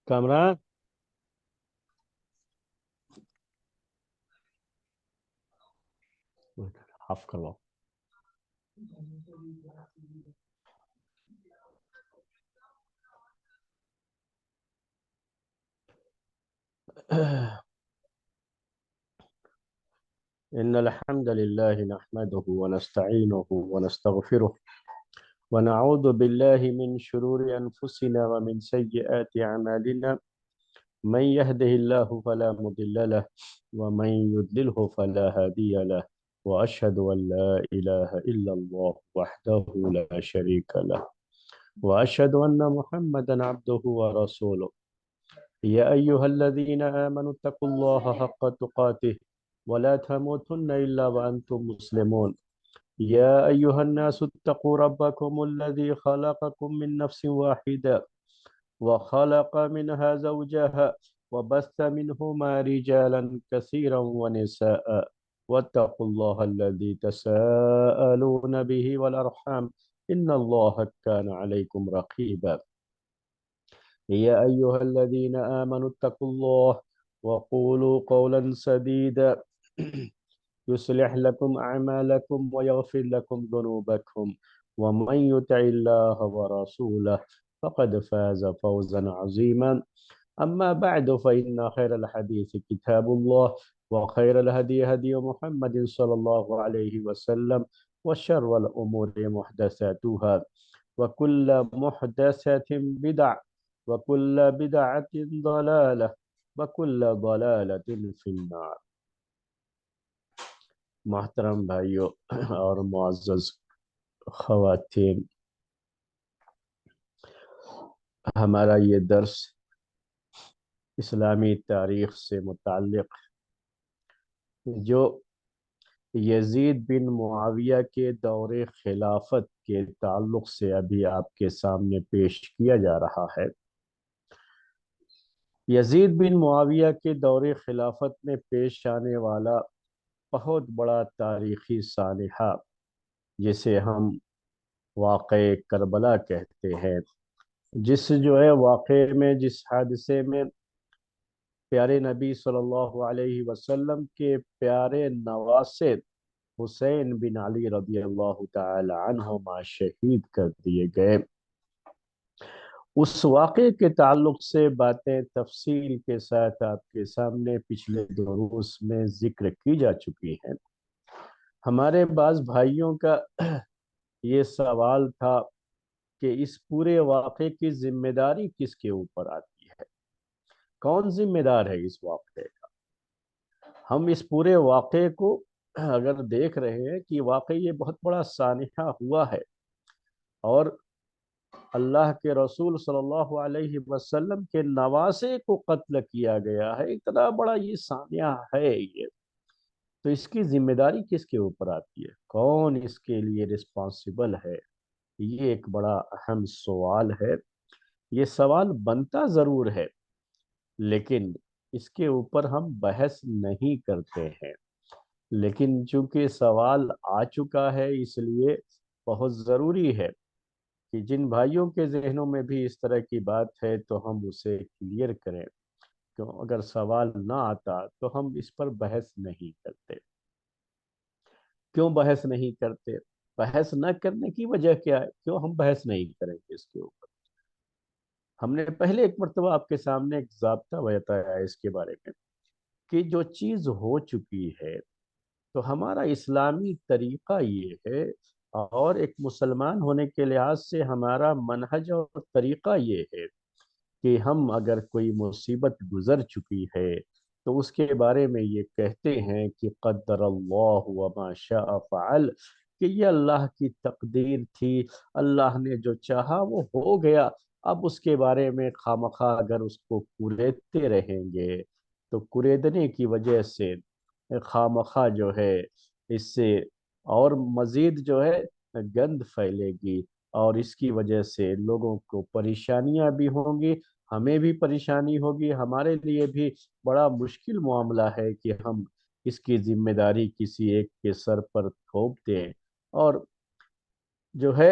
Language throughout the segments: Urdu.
کامران آف کرواؤ۔ إن الحمد لله نحمده ونستعينه ونستغفره ونعوذ بالله من شرور أنفسنا ومن سيئات أعمالنا من يهده الله فلا مضل له ومن يضلله فلا هادي له وأشهد أن لا إله إلا الله وحده لا شريك له وأشهد أن محمدا عبده ورسوله يا أيها الذين آمنوا اتقوا الله حق تقاته ولا تموتن إلا وأنتم مسلمون يا أيها الناس اتقوا ربكم الذي خلقكم من نفس واحدة وخلق منها زوجها وبث منهما رجالا كثيرا ونساء واتقوا الله الذي تساءلون به والأرحام إن الله كان عليكم رقيبا يا أيها الذين آمنوا اتقوا الله وقولوا قولا سديدا يصلح لكم أعمالكم ويغفر لكم ذنوبكم ومن يطع الله ورسوله فقد فاز فوزا عظيما أما بعد فإن خير الحديث كتاب الله وخير الهدي هدي محمد صلى الله عليه وسلم وشر الأمور محدثاتها وكل محدثة بدع وكل بدعة ضلالة وكل ضلالة في النار۔ محترم بھائیوں اور معزز خواتین، ہمارا یہ درس اسلامی تاریخ سے متعلق جو یزید بن معاویہ کے دور خلافت کے تعلق سے ابھی آپ کے سامنے پیش کیا جا رہا ہے۔ یزید بن معاویہ کے دور خلافت میں پیش آنے والا بہت بڑا تاریخی سانحہ جسے ہم واقعہ کربلا کہتے ہیں، جس جو ہے واقعے میں جس حادثے میں پیارے نبی صلی اللہ علیہ وسلم کے پیارے نواسے حسین بن علی رضی اللہ تعالی عنہما شہید کر دیے گئے، اس واقعے کے تعلق سے باتیں تفصیل کے ساتھ آپ کے سامنے پچھلے دروس میں ذکر کی جا چکی ہیں۔ ہمارے بعض بھائیوں کا یہ سوال تھا کہ اس پورے واقعے کی ذمہ داری کس کے اوپر آتی ہے، کون ذمہ دار ہے اس واقعے کا۔ ہم اس پورے واقعے کو اگر دیکھ رہے ہیں کہ واقعی یہ بہت بڑا سانحہ ہوا ہے اور اللہ کے رسول صلی اللہ علیہ وسلم کے نواسے کو قتل کیا گیا ہے، اتنا بڑا یہ سانحہ ہے یہ، تو اس کی ذمہ داری کس کے اوپر آتی ہے، کون اس کے لیے رسپانسیبل ہے، یہ ایک بڑا اہم سوال ہے۔ یہ سوال بنتا ضرور ہے لیکن اس کے اوپر ہم بحث نہیں کرتے ہیں، لیکن چونکہ سوال آ چکا ہے اس لیے بہت ضروری ہے کہ جن بھائیوں کے ذہنوں میں بھی اس طرح کی بات ہے تو ہم اسے کلیئر کریں، کیوں اگر سوال نہ آتا تو ہم اس پر بحث نہیں کرتے۔ کیوں بحث نہیں کرتے؟ بحث نہ کرنے کی وجہ کیا ہے؟ کیوں ہم بحث نہیں کریں گے اس کے اوپر؟ ہم نے پہلے ایک مرتبہ آپ کے سامنے ایک ضابطہ بتایا ہے اس کے بارے میں کہ جو چیز ہو چکی ہے تو ہمارا اسلامی طریقہ یہ ہے اور ایک مسلمان ہونے کے لحاظ سے ہمارا منہج اور طریقہ یہ ہے کہ ہم اگر کوئی مصیبت گزر چکی ہے تو اس کے بارے میں یہ کہتے ہیں کہ قدر اللہ وما شاء فعل، کہ یہ اللہ کی تقدیر تھی، اللہ نے جو چاہا وہ ہو گیا۔ اب اس کے بارے میں خواہ اگر اس کو کوریدتے رہیں گے تو کوریدنے کی وجہ سے خواہ جو ہے اس سے اور مزید جو ہے گند پھیلے گی اور اس کی وجہ سے لوگوں کو پریشانیاں بھی ہوں گی، ہمیں بھی پریشانی ہوگی، ہمارے لیے بھی بڑا مشکل معاملہ ہے کہ ہم اس کی ذمہ داری کسی ایک کے سر پر تھوپ دیں اور جو ہے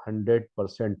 100%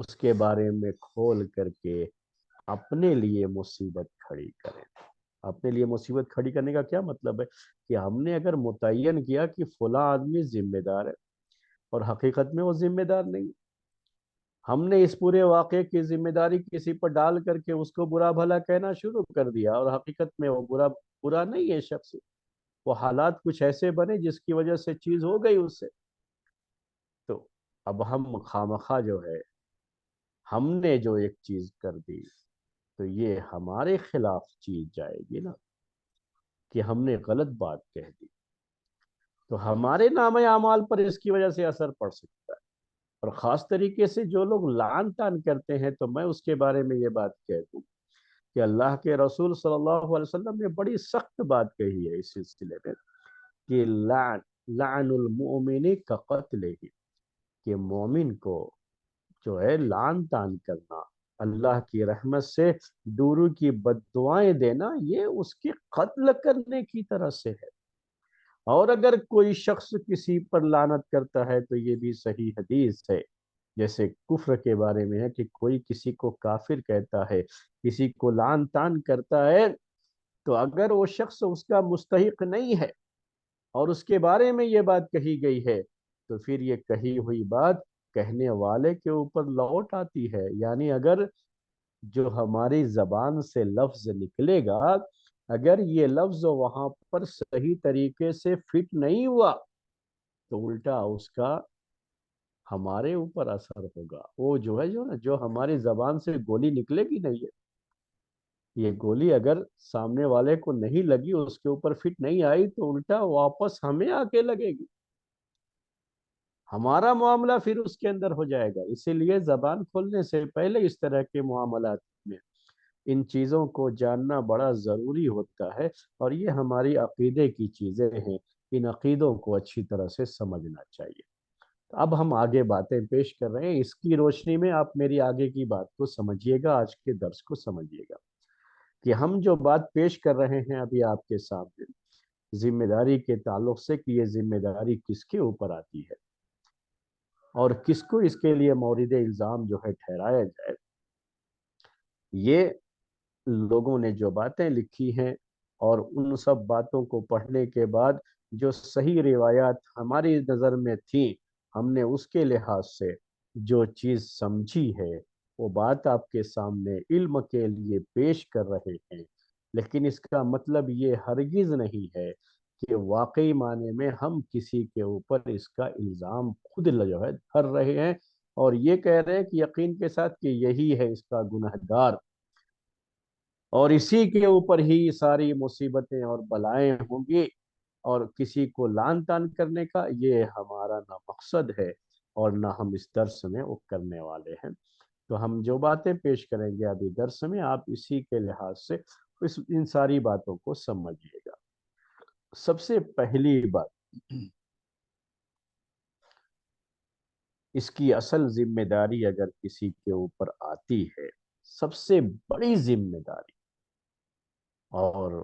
اس کے بارے میں کھول کر کے اپنے لیے مصیبت کھڑی کریں۔ اپنے لیے مصیبت کھڑی کرنے کا کیا مطلب ہے؟ کہ ہم نے اگر متعین کیا کہ فلاں آدمی ذمہ دار ہے اور حقیقت میں وہ ذمہ دار نہیں، ہم نے اس پورے واقعے کی ذمہ داری کسی پر ڈال کر کے اس کو برا بھلا کہنا شروع کر دیا، اور حقیقت میں وہ برا نہیں ہے شخص، وہ حالات کچھ ایسے بنے جس کی وجہ سے چیز ہو گئی اس سے۔ تو اب ہم خواہ جو ہے، ہم نے جو ایک چیز کر دی تو یہ ہمارے خلاف چیز جائے گی نا، کہ ہم نے غلط بات کہہ دی، تو ہمارے نام اعمال پر اس کی وجہ سے اثر پڑ سکتا ہے۔ اور خاص طریقے سے جو لوگ لعن طعن کرتے ہیں، تو میں اس کے بارے میں یہ بات کہہ دوں کہ اللہ کے رسول صلی اللہ علیہ وسلم نے بڑی سخت بات کہی ہے اس سلسلے میں، کہ لعن المؤمن کا قتل ہی، کہ مومن کو جو ہے لعن طعن کرنا، اللہ کی رحمت سے دورو کی بد دعائیں دینا، یہ اس کے قتل کرنے کی طرح سے ہے۔ اور اگر کوئی شخص کسی پر لعنت کرتا ہے تو یہ بھی صحیح حدیث ہے، جیسے کفر کے بارے میں ہے کہ کوئی کسی کو کافر کہتا ہے، کسی کو لعن طعن کرتا ہے، تو اگر وہ شخص اس کا مستحق نہیں ہے اور اس کے بارے میں یہ بات کہی گئی ہے، تو پھر یہ کہی ہوئی بات کہنے والے کے اوپر لوٹ آتی ہے۔ یعنی اگر جو ہماری زبان سے لفظ نکلے گا، اگر یہ لفظ وہاں پر صحیح طریقے سے فٹ نہیں ہوا، تو الٹا اس کا ہمارے اوپر اثر ہوگا۔ وہ جو ہماری زبان سے گولی نکلے گی نہیں ہے، یہ گولی اگر سامنے والے کو نہیں لگی، اس کے اوپر فٹ نہیں آئی، تو الٹا واپس ہمیں آ کے لگے گی، ہمارا معاملہ پھر اس کے اندر ہو جائے گا۔ اسی لیے زبان کھولنے سے پہلے اس طرح کے معاملات میں ان چیزوں کو جاننا بڑا ضروری ہوتا ہے، اور یہ ہماری عقیدے کی چیزیں ہیں، ان عقیدوں کو اچھی طرح سے سمجھنا چاہیے۔ اب ہم آگے باتیں پیش کر رہے ہیں، اس کی روشنی میں آپ میری آگے کی بات کو سمجھیے گا، آج کے درس کو سمجھیے گا، کہ ہم جو بات پیش کر رہے ہیں ابھی آپ کے سامنے ذمہ داری کے تعلق سے، کہ یہ ذمہ داری کس کے اوپر آتی ہے اور کس کو اس کے لیے مورد الزام جو ہے ٹھہرایا جائے، یہ لوگوں نے جو باتیں لکھی ہیں، اور ان سب باتوں کو پڑھنے کے بعد جو صحیح روایات ہماری نظر میں تھیں، ہم نے اس کے لحاظ سے جو چیز سمجھی ہے وہ بات آپ کے سامنے علم کے لیے پیش کر رہے ہیں، لیکن اس کا مطلب یہ ہرگز نہیں ہے کہ واقعی معنی میں ہم کسی کے اوپر اس کا الزام خود جو ہے دھر رہے ہیں، اور یہ کہہ رہے ہیں کہ یقین کے ساتھ کہ یہی ہے اس کا گنہگار، اور اسی کے اوپر ہی ساری مصیبتیں اور بلائیں ہوں گی، اور کسی کو لعن طعن کرنے کا یہ ہمارا نہ مقصد ہے اور نہ ہم اس درس میں وہ کرنے والے ہیں۔ تو ہم جو باتیں پیش کریں گے ابھی درس میں، آپ اسی کے لحاظ سے ان ساری باتوں کو سمجھیے گا۔ سب سے پہلی بات، اس کی اصل ذمہ داری اگر کسی کے اوپر آتی ہے، سب سے بڑی ذمہ داری، اور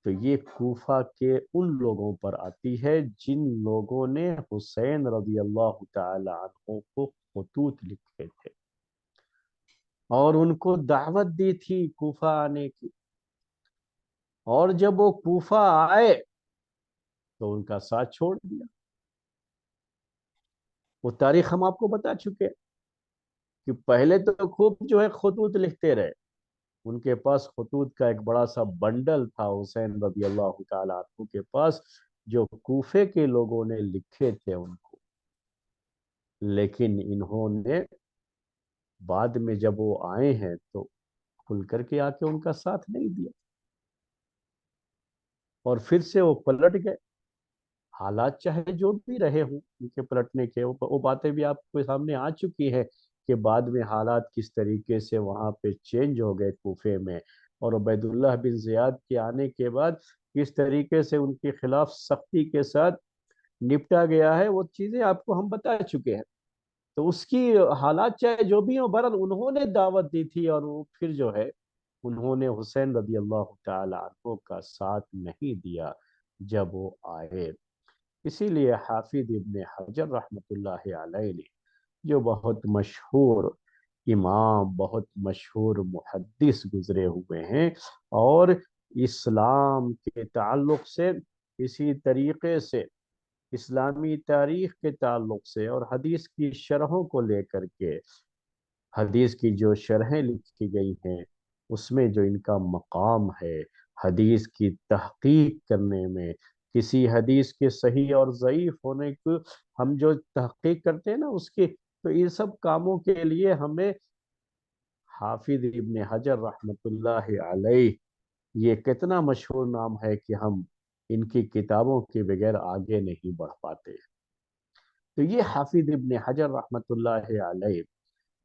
تو یہ کوفہ کے ان لوگوں پر آتی ہے جن لوگوں نے حسین رضی اللہ تعالی عنہ کو خطوط لکھے تھے اور ان کو دعوت دی تھی کوفہ آنے کی، اور جب وہ کوفہ آئے تو ان کا ساتھ چھوڑ دیا۔ وہ تاریخ ہم آپ کو بتا چکے کہ پہلے تو خوب جو ہے خطوط لکھتے رہے، ان کے پاس خطوط کا ایک بڑا سا بنڈل تھا حسین رضی اللہ تعالیٰ عنہ کے پاس، جو کوفے کے لوگوں نے لکھے تھے ان کو، لیکن انہوں نے بعد میں جب وہ آئے ہیں تو کھل کر کے آ کے ان کا ساتھ نہیں دیا، اور پھر سے وہ پلٹ گئے۔ حالات چاہے جو بھی رہے ہوں ان کے پلٹنے کے، وہ باتیں بھی آپ کے سامنے آ چکی ہیں کہ بعد میں حالات کس طریقے سے وہاں پہ چینج ہو گئے کوفے میں، اور عبید اللہ بن زیاد کے آنے کے بعد کس طریقے سے ان کے خلاف سختی کے ساتھ نپٹا گیا ہے، وہ چیزیں آپ کو ہم بتا چکے ہیں۔ تو اس کی حالات چاہے جو بھی ہوں، بہرحال انہوں نے دعوت دی تھی، اور وہ پھر جو ہے انہوں نے حسین رضی اللہ تعالی عنہ کا ساتھ نہیں دیا جب وہ آئے۔ اسی لیے حافظ ابن حجر رحمۃ اللہ علیہ نے جو بہت مشہور امام بہت مشہور محدث گزرے ہوئے ہیں، اور اسلام کے تعلق سے اسی طریقے سے اسلامی تاریخ کے تعلق سے اور حدیث کی شرحوں کو لے کر کے، حدیث کی جو شرحیں لکھی گئی ہیں اس میں جو ان کا مقام ہے، حدیث کی تحقیق کرنے میں، کسی حدیث کے صحیح اور ضعیف ہونے کو ہم جو تحقیق کرتے ہیں نا اس کی، تو ان سب کاموں کے لیے ہمیں حافظ ابن حجر رحمۃ اللہ علیہ، یہ کتنا مشہور نام ہے کہ ہم ان کی کتابوں کے بغیر آگے نہیں بڑھ پاتے۔ تو یہ حافظ ابن حجر رحمۃ اللہ علیہ،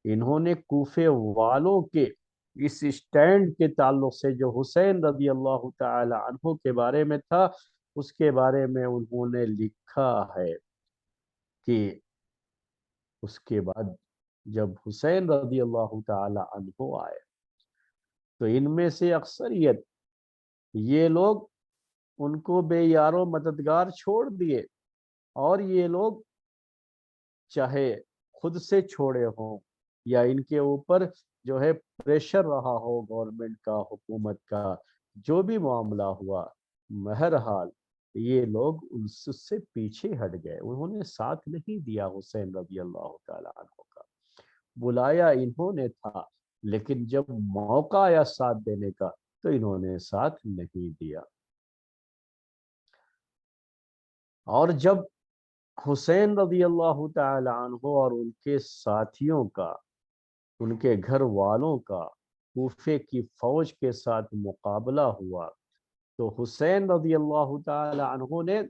انہوں نے کوفے والوں کے اس سٹینڈ کے تعلق سے جو حسین رضی اللہ تعالی عنہ کے بارے میں تھا، اس کے بارے میں انہوں نے لکھا ہے کہ اس کے بعد جب حسین رضی اللہ تعالی عنہ آئے تو ان میں سے اکثریت یہ لوگ ان کو بے یار و مددگار چھوڑ دیے، اور یہ لوگ چاہے خود سے چھوڑے ہوں یا ان کے اوپر جو ہے پریشر رہا ہو گورنمنٹ کا، حکومت کا، جو بھی معاملہ ہوا، بہرحال یہ لوگ ان سے پیچھے ہٹ گئے، انہوں نے ساتھ نہیں دیا حسین رضی اللہ تعالی عنہ کا۔ بلایا انہوں نے تھا، لیکن جب موقع آیا ساتھ دینے کا تو انہوں نے ساتھ نہیں دیا۔ اور جب حسین رضی اللہ تعالی عنہ اور ان کے ساتھیوں کا، ان کے گھر والوں کا کوفے کی فوج کے ساتھ مقابلہ ہوا، تو حسین رضی اللہ تعالی عنہ نے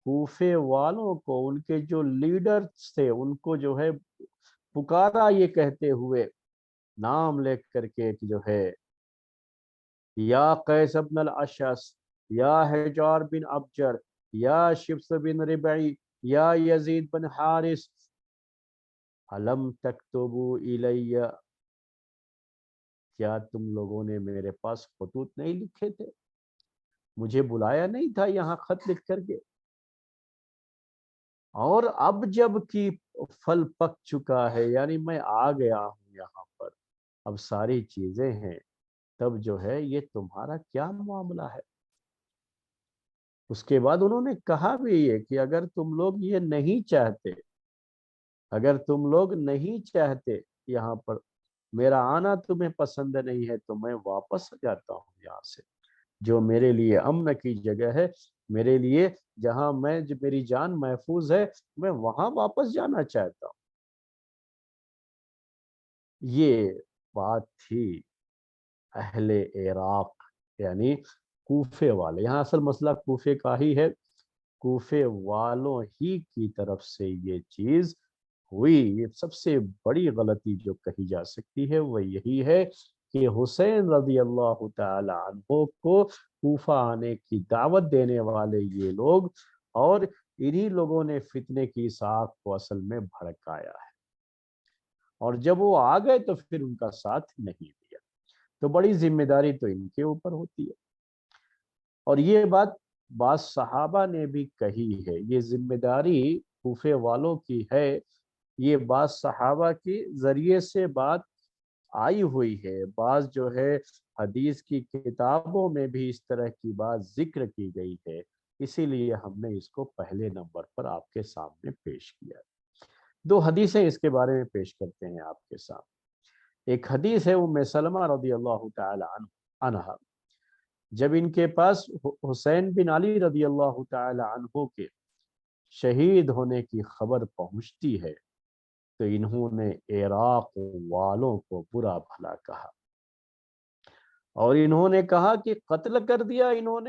کوفے والوں کو، ان کے جو لیڈرز تھے ان کو جو ہے پکارا، یہ کہتے ہوئے نام لے کر کے کہ جو ہے یا قیس بن الاشعث، یا حجار بن ابجر، یا شبس بن ربعی، یا یزید بن حارث، علم تکتبوا الی، کیا تم لوگوں نے میرے پاس خطوط نہیں لکھے تھے؟ مجھے بلایا نہیں تھا یہاں خط لکھ کر کے؟ اور اب جب کہ پھل پک چکا ہے، یعنی میں آ گیا ہوں یہاں پر، اب ساری چیزیں ہیں، تب جو ہے یہ تمہارا کیا معاملہ ہے؟ اس کے بعد انہوں نے کہا بھی یہ کہ اگر تم لوگ یہ نہیں چاہتے، اگر تم لوگ نہیں چاہتے یہاں پر، میرا آنا تمہیں پسند نہیں ہے، تو میں واپس جاتا ہوں یہاں سے، جو میرے لیے امن کی جگہ ہے، میرے لیے جہاں میری جان محفوظ ہے، میں وہاں واپس جانا چاہتا ہوں۔ یہ بات تھی اہل عراق، یعنی کوفے والے، یہاں اصل مسئلہ کوفے کا ہی ہے، کوفے والوں ہی کی طرف سے یہ چیز ہوئی۔ یہ سب سے بڑی غلطی جو کہی جا سکتی ہے وہ یہی ہے کہ حسین رضی اللہ تعالی عنہ کو کوفہ آنے کی دعوت دینے والے یہ لوگ، اور انہی لوگوں نے فتنے کی اس آگ کو اصل میں بھڑکایا ہے، اور جب وہ آ گئے تو پھر ان کا ساتھ نہیں دیا، تو بڑی ذمہ داری تو ان کے اوپر ہوتی ہے۔ اور یہ بات بعض صحابہ نے بھی کہی ہے، یہ ذمہ داری کوفے والوں کی ہے، یہ بعض صحابہ کے ذریعے سے بات آئی ہوئی ہے، بعض جو ہے حدیث کی کتابوں میں بھی اس طرح کی بات ذکر کی گئی ہے، اسی لیے ہم نے اس کو پہلے نمبر پر آپ کے سامنے پیش کیا۔ دو حدیثیں اس کے بارے میں پیش کرتے ہیں آپ کے سامنے۔ ایک حدیث ہے ام سلمہ رضی اللہ تعالی عنہا، جب ان کے پاس حسین بن علی رضی اللہ تعالی عنہ کے شہید ہونے کی خبر پہنچتی ہے تو انہوں نے عراق والوں کو برا بھلا کہا، اور انہوں نے کہا کہ قتل کر دیا، انہوں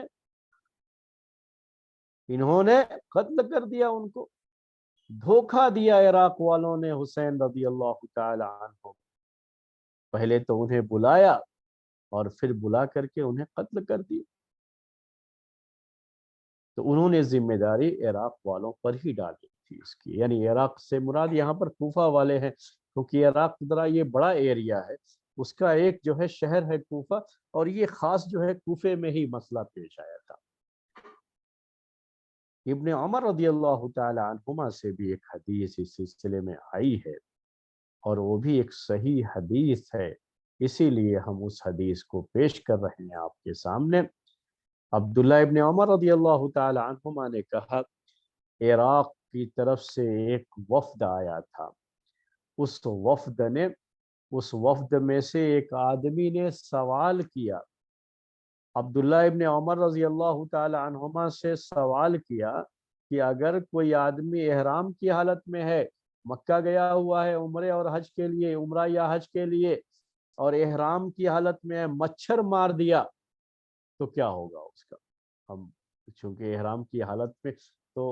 نے قتل کر دیا، ان کو دھوکہ دیا عراق والوں نے حسین رضی اللہ تعالی عنہ، پہلے تو انہیں بلایا اور پھر بلا کر کے انہیں قتل کر دیا۔ تو انہوں نے ذمہ داری عراق والوں پر ہی ڈالی تھی اس کی، یعنی عراق سے مراد یہاں پر کوفہ والے ہیں، کیونکہ عراق ذرا یہ بڑا ایریا ہے، اس کا ایک جو ہے شہر ہے کوفہ، اور یہ خاص جو ہے کوفے میں ہی مسئلہ پیش آیا تھا۔ ابن عمر رضی اللہ تعالی عنہما سے بھی ایک حدیث اس سلسلے میں آئی ہے اور وہ بھی ایک صحیح حدیث ہے، اسی لیے ہم اس حدیث کو پیش کر رہے ہیں آپ کے سامنے۔ عبداللہ ابن عمر رضی اللہ تعالی عنہما نے کہا، عراق کی طرف سے ایک وفد آیا تھا، اس وفد نے اس وفد میں سے ایک آدمی نے سوال کیا، عبداللہ ابن عمر رضی اللہ تعالی عنہما سے سوال کیا کہ اگر کوئی آدمی احرام کی حالت میں ہے، مکہ گیا ہوا ہے عمرے اور حج کے لیے، عمرہ یا حج کے لیے، اور احرام کی حالت میں ہے، مچھر مار دیا تو کیا ہوگا اس کا؟ ہم چونکہ احرام کی حالت میں تو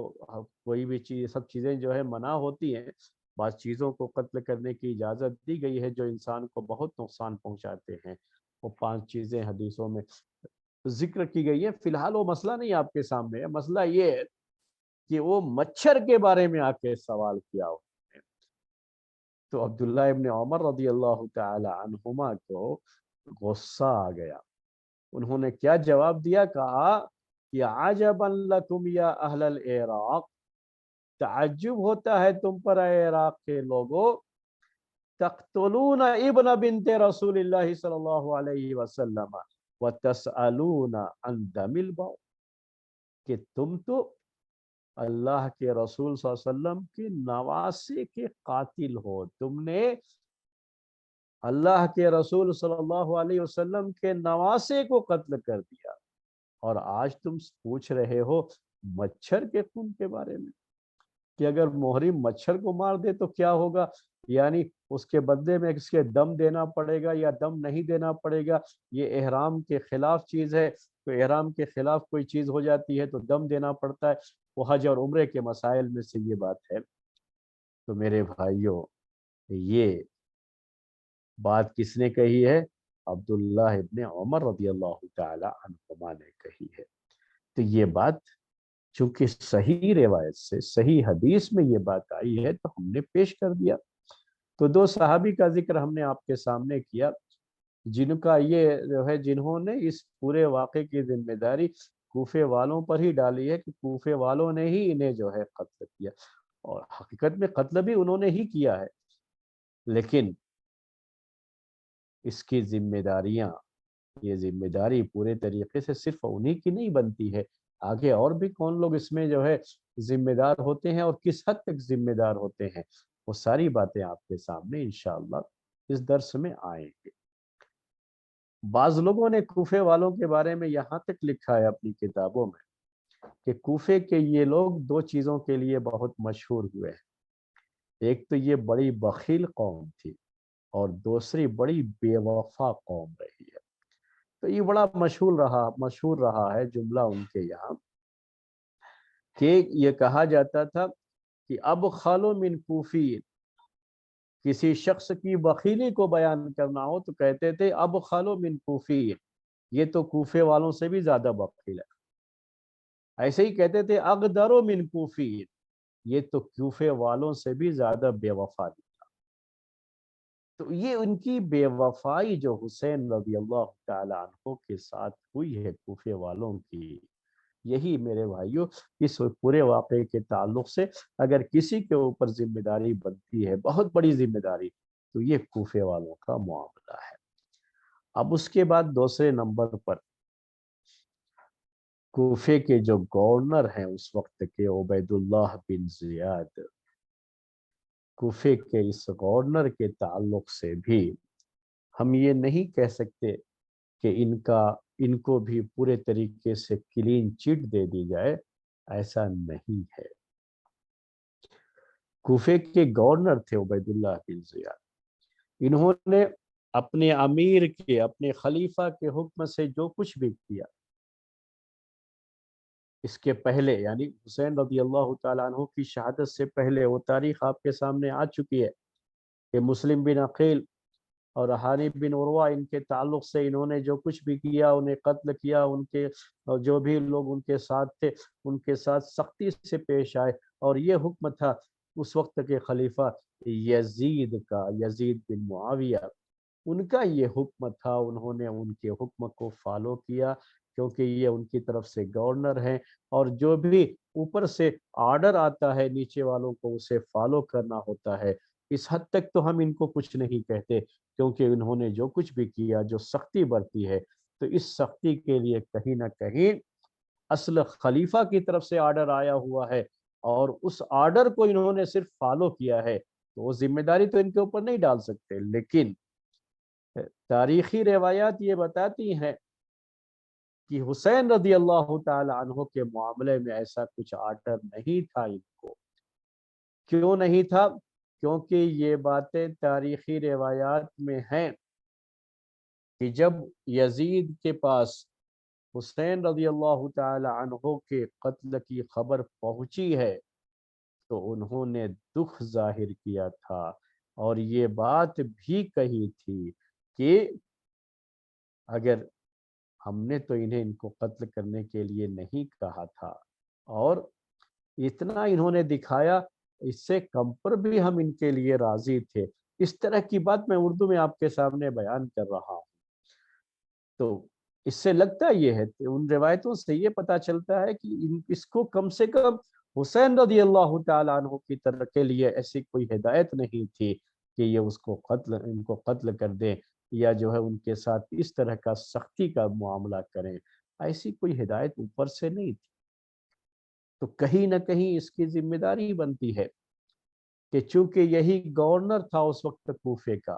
کوئی بھی چیز، سب چیزیں جو ہے منع ہوتی ہیں، بعض چیزوں کو قتل کرنے کی اجازت دی گئی ہے جو انسان کو بہت نقصان پہنچاتے ہیں، وہ 5 چیزیں حدیثوں میں ذکر کی گئی ہے۔ فی الحال وہ مسئلہ نہیں آپ کے سامنے ہے، مسئلہ یہ ہے کہ وہ مچھر کے بارے میں آ کے سوال کیا ہو۔ تو عبداللہ ابن عمر رضی اللہ تعالی عنہما کو غصہ آ گیا، انہوں نے کیا جواب دیا؟ کہا کہ عجبا لکم یا اہل العراق، تعجب ہوتا ہے تم پر اے عراق کے لوگوں، تقتلون ابن بنت رسول اللہ صلی اللہ علیہ وسلم وتسألون عن دم البول، کہ تم تو اللہ کے رسول صلی اللہ علیہ وسلم کے نواسے کے قاتل ہو، تم نے اللہ کے رسول صلی اللہ علیہ وسلم کے نواسے کو قتل کر دیا، اور آج تم پوچھ رہے ہو مچھر کے خون کے بارے میں کہ اگر محرم مچھر کو مار دے تو کیا ہوگا، یعنی اس کے بدلے میں اس کے دم دینا پڑے گا یا دم نہیں دینا پڑے گا؟ یہ احرام کے خلاف چیز ہے، تو احرام کے خلاف کوئی چیز ہو جاتی ہے تو دم دینا پڑتا ہے، وہ حج اور عمرے کے مسائل میں سے یہ بات ہے۔ تو میرے بھائیوں، یہ بات کس نے کہی ہے؟ عبداللہ ابن عمر رضی اللہ تعالی عنہما نے کہی ہے۔ تو یہ بات چونکہ صحیح روایت سے، صحیح حدیث میں یہ بات آئی ہے تو ہم نے پیش کر دیا۔ تو 2 صحابی کا ذکر ہم نے آپ کے سامنے کیا، جن کا یہ جو ہے، جنہوں نے اس پورے واقعے کی ذمہ داری کوفے والوں پر ہی ڈالی ہے کہ کوفے والوں نے ہی انہیں جو ہے قتل کیا، اور حقیقت میں قتل بھی انہوں نے ہی کیا ہے، لیکن اس کی ذمہ داریاں، یہ ذمہ داری پورے طریقے سے صرف انہی کی نہیں بنتی ہے، آگے اور بھی کون لوگ اس میں جو ہے ذمہ دار ہوتے ہیں اور کس حد تک ذمہ دار ہوتے ہیں، وہ ساری باتیں آپ کے سامنے انشاءاللہ اس درس میں آئیں گے۔ بعض لوگوں نے کوفے والوں کے بارے میں یہاں تک لکھا ہے اپنی کتابوں میں کہ کوفے کے یہ لوگ 2 چیزوں کے لیے بہت مشہور ہوئے ہیں، ایک تو یہ بڑی بخیل قوم تھی، اور دوسری بڑی بے وفا قوم رہی ہے۔ تو یہ بڑا مشہور رہا ہے جملہ ان کے یہاں، کہ یہ کہا جاتا تھا کہ اب خالو من کوفی، کسی شخص کی بخیلی کو بیان کرنا ہو تو کہتے تھے اب خالو من کوفی، یہ تو کوفے والوں سے بھی زیادہ بخیل ہے۔ ایسے ہی کہتے تھے اغدرو من کوفی، یہ تو کوفے والوں سے بھی زیادہ بے وفا ہے۔ تو یہ ان کی بے وفائی جو حسین رضی اللہ تعالی عنہ کے ساتھ ہوئی ہے کوفے والوں کی، یہی میرے بھائیوں اس پورے واقعے کے تعلق سے اگر کسی کے اوپر ذمہ داری بنتی ہے، بہت بڑی ذمہ داری، تو یہ کوفے والوں کا معاملہ ہے۔ اب اس کے بعد دوسرے نمبر پر کوفے کے جو گورنر ہیں اس وقت کے، عبید اللہ بن زیاد، کوفے کے اس گورنر کے تعلق سے بھی ہم یہ نہیں کہہ سکتے کہ ان کو بھی پورے طریقے سے کلین چٹ دے دی جائے، ایسا نہیں ہے۔ کوفے کے گورنر تھے عبید اللہ بن زیاد، انہوں نے اپنے امیر کے، اپنے خلیفہ کے حکم سے جو کچھ بھی کیا، اس کے پہلے یعنی حسین رضی اللہ تعالیٰ عنہ کی شہادت سے پہلے، وہ تاریخ آپ کے سامنے آ چکی ہے کہ مسلم بن عقیل اور حانی بن عروہ، ان کے تعلق سے انہوں نے جو کچھ بھی کیا، انہیں قتل کیا، ان کے جو بھی لوگ ان کے ساتھ تھے ان کے ساتھ سختی سے پیش آئے، اور یہ حکم تھا اس وقت کے خلیفہ یزید کا، یزید بن معاویہ، ان کا یہ حکم تھا، انہوں نے ان کے حکم کو فالو کیا، کیونکہ یہ ان کی طرف سے گورنر ہیں، اور جو بھی اوپر سے آرڈر آتا ہے نیچے والوں کو اسے فالو کرنا ہوتا ہے۔ اس حد تک تو ہم ان کو کچھ نہیں کہتے، کیونکہ انہوں نے جو کچھ بھی کیا، جو سختی برتی ہے، تو اس سختی کے لیے کہیں نہ کہیں اصل خلیفہ کی طرف سے آرڈر آیا ہوا ہے، اور اس آرڈر کو انہوں نے صرف فالو کیا ہے، تو وہ ذمہ داری تو ان کے اوپر نہیں ڈال سکتے۔ لیکن تاریخی روایات یہ بتاتی ہیں کہ حسین رضی اللہ تعالی عنہ کے معاملے میں ایسا کچھ آرڈر نہیں تھا ان کو۔ کیوں نہیں تھا؟ کیونکہ یہ باتیں تاریخی روایات میں ہیں کہ جب یزید کے پاس حسین رضی اللہ تعالی عنہ کے قتل کی خبر پہنچی ہے، تو انہوں نے دکھ ظاہر کیا تھا، اور یہ بات بھی کہی تھی کہ اگر ہم نے تو ان کو قتل کرنے کے لیے نہیں کہا تھا، اور اتنا انہوں نے دکھایا، اس سے کم پر بھی ہم ان کے لیے راضی تھے۔ اس طرح کی بات میں اردو میں آپ کے سامنے بیان کر رہا ہوں۔ تو اس سے لگتا یہ ہے، ان روایتوں سے یہ پتا چلتا ہے کہ اس کو کم سے کم حسین رضی اللہ تعالیٰ عنہ کی طرف کے لیے ایسی کوئی ہدایت نہیں تھی کہ یہ ان کو قتل کر دیں، یا جو ہے ان کے ساتھ اس طرح کا سختی کا معاملہ کریں۔ ایسی کوئی ہدایت اوپر سے نہیں تھی۔ تو کہیں نہ کہیں اس کی ذمہ داری بنتی ہے کہ چونکہ یہی گورنر تھا اس وقت کوفے کا،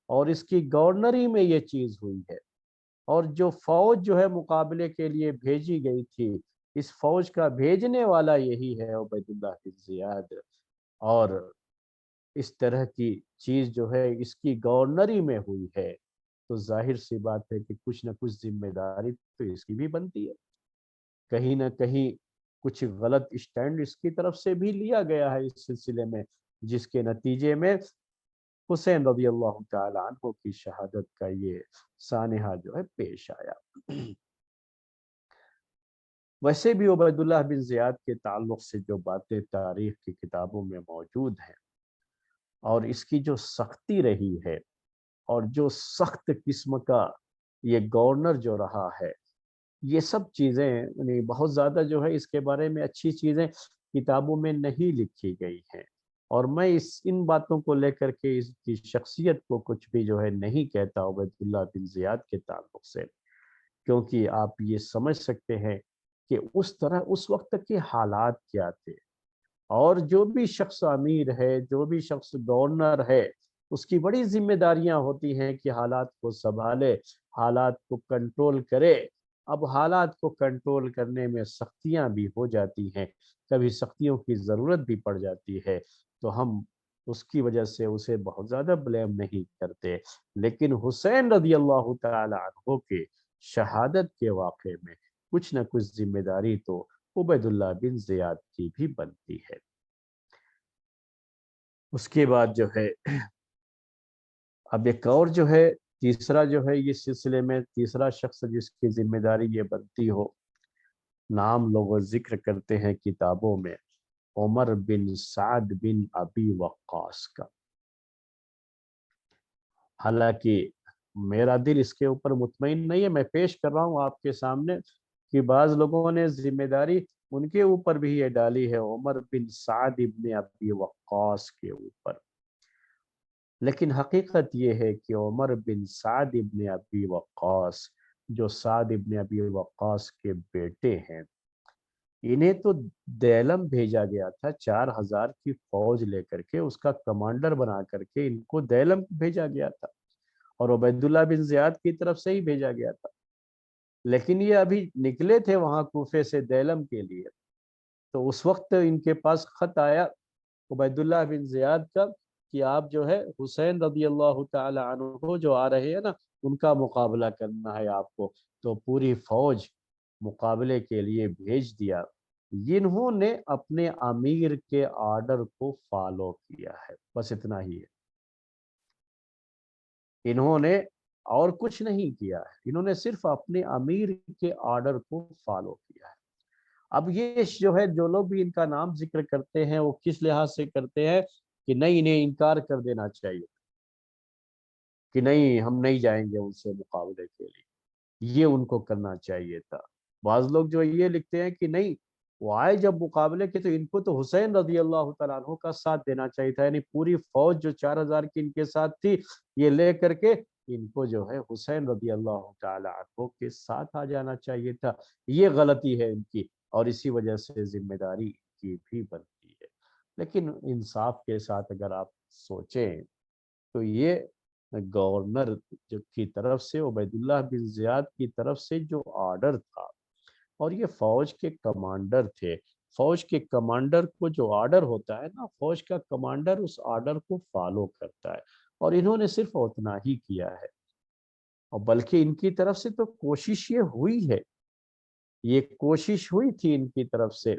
اور اس کی گورنری میں یہ چیز ہوئی ہے، اور جو فوج جو ہے مقابلے کے لیے بھیجی گئی تھی، اس فوج کا بھیجنے والا یہی ہے عبید اللہ بن زیاد، اور اس طرح کی چیز جو ہے اس کی گورنری میں ہوئی ہے، تو ظاہر سی بات ہے کہ کچھ نہ کچھ ذمہ داری تو اس کی بھی بنتی ہے۔ کہیں نہ کہیں کچھ غلط اسٹینڈ اس کی طرف سے بھی لیا گیا ہے اس سلسلے میں، جس کے نتیجے میں حسین رضی اللہ تعالی عنہ کی شہادت کا یہ سانحہ جو ہے پیش آیا۔ ویسے بھی عبید اللہ بن زیاد کے تعلق سے جو باتیں تاریخ کی کتابوں میں موجود ہیں، اور اس کی جو سختی رہی ہے، اور جو سخت قسم کا یہ گورنر جو رہا ہے، یہ سب چیزیں یعنی بہت زیادہ جو ہے اس کے بارے میں اچھی چیزیں کتابوں میں نہیں لکھی گئی ہیں، اور میں ان باتوں کو لے کر کے اس کی شخصیت کو کچھ بھی جو ہے نہیں کہتا عبید اللہ بن زیاد کے تعلق سے، کیونکہ آپ یہ سمجھ سکتے ہیں کہ اس طرح اس وقت کے حالات کیا تھے، اور جو بھی شخص امیر ہے، جو بھی شخص گورنر ہے، اس کی بڑی ذمہ داریاں ہوتی ہیں کہ حالات کو سنبھالے، حالات کو کنٹرول کرے۔ اب حالات کو کنٹرول کرنے میں سختیاں بھی ہو جاتی ہیں، کبھی سختیوں کی ضرورت بھی پڑ جاتی ہے، تو ہم اس کی وجہ سے اسے بہت زیادہ بلیم نہیں کرتے۔ لیکن حسین رضی اللہ تعالی عنہ کے شہادت کے واقعے میں کچھ نہ کچھ ذمہ داری تو عبید اللہ بن زیاد کی بھی بنتی ہے۔ اس کے بعد جو ہے اب ایک اور جو ہے تیسرا جو ہے اس سلسلے میں تیسرا شخص جس کی ذمہ داری یہ بنتی ہو، نام لوگ ذکر کرتے ہیں کتابوں میں عمر بن سعد بن ابی وقاص کا۔ حالانکہ میرا دل اس کے اوپر مطمئن نہیں ہے، میں پیش کر رہا ہوں آپ کے سامنے کہ بعض لوگوں نے ذمہ داری ان کے اوپر بھی یہ ڈالی ہے، عمر بن سعد بن ابی وقاص کے اوپر۔ لیکن حقیقت یہ ہے کہ عمر بن سعد بن ابی وقاص، جو سعد بن ابی وقاص کے بیٹے ہیں، انہیں تو دیلم بھیجا گیا تھا 4000 کی فوج لے کر کے، اس کا کمانڈر بنا کر کے ان کو دیلم بھیجا گیا تھا، اور عبید اللہ بن زیاد کی طرف سے ہی بھیجا گیا تھا۔ لیکن یہ ابھی نکلے تھے وہاں کوفے سے دیلم کے لیے، تو اس وقت ان کے پاس خط آیا عبید اللہ بن زیاد کا کہ آپ جو ہے حسین رضی اللہ تعالی عنہ جو آ رہے ہیں نا، ان کا مقابلہ کرنا ہے آپ کو، تو پوری فوج مقابلے کے لیے بھیج دیا۔ انہوں نے اپنے امیر کے آرڈر کو فالو کیا ہے، بس اتنا ہی ہے۔ انہوں نے اور کچھ نہیں کیا ہے، انہوں نے صرف اپنے امیر کے آرڈر کو فالو کیا ہے۔ اب یہ جو ہے جو لوگ بھی ان کا نام ذکر کرتے ہیں، وہ کس لحاظ سے کرتے ہیں کہ نہیں، انہیں انکار کر دینا چاہیے کہ نہیں ہم نہیں جائیں گے ان سے مقابلے کے لیے، یہ ان کو کرنا چاہیے تھا۔ بعض لوگ جو یہ لکھتے ہیں کہ نہیں، وہ آئے جب مقابلے کے، تو ان کو تو حسین رضی اللہ تعالیٰ عنہ کا ساتھ دینا چاہیے تھا، یعنی پوری فوج جو 4000 کی ان کے ساتھ تھی یہ لے کر کے ان کو جو ہے حسین رضی اللہ تعالیٰ عنہ کے ساتھ آ جانا چاہیے تھا۔ یہ غلطی ہے ان کی، اور اسی وجہ سے ذمہ داری ان کی بھی بنتی ہے۔ لیکن انصاف کے ساتھ اگر آپ سوچیں تو یہ گورنر جو کی طرف سے، عبید اللہ بن زیاد کی طرف سے جو آرڈر تھا، اور یہ فوج کے کمانڈر تھے، فوج کے کمانڈر کو جو آرڈر ہوتا ہے نا، فوج کا کمانڈر اس آرڈر کو فالو کرتا ہے، اور انہوں نے صرف اتنا ہی کیا ہے۔ اور بلکہ ان کی طرف سے تو کوشش یہ ہوئی ہے، یہ کوشش ہوئی تھی ان کی طرف سے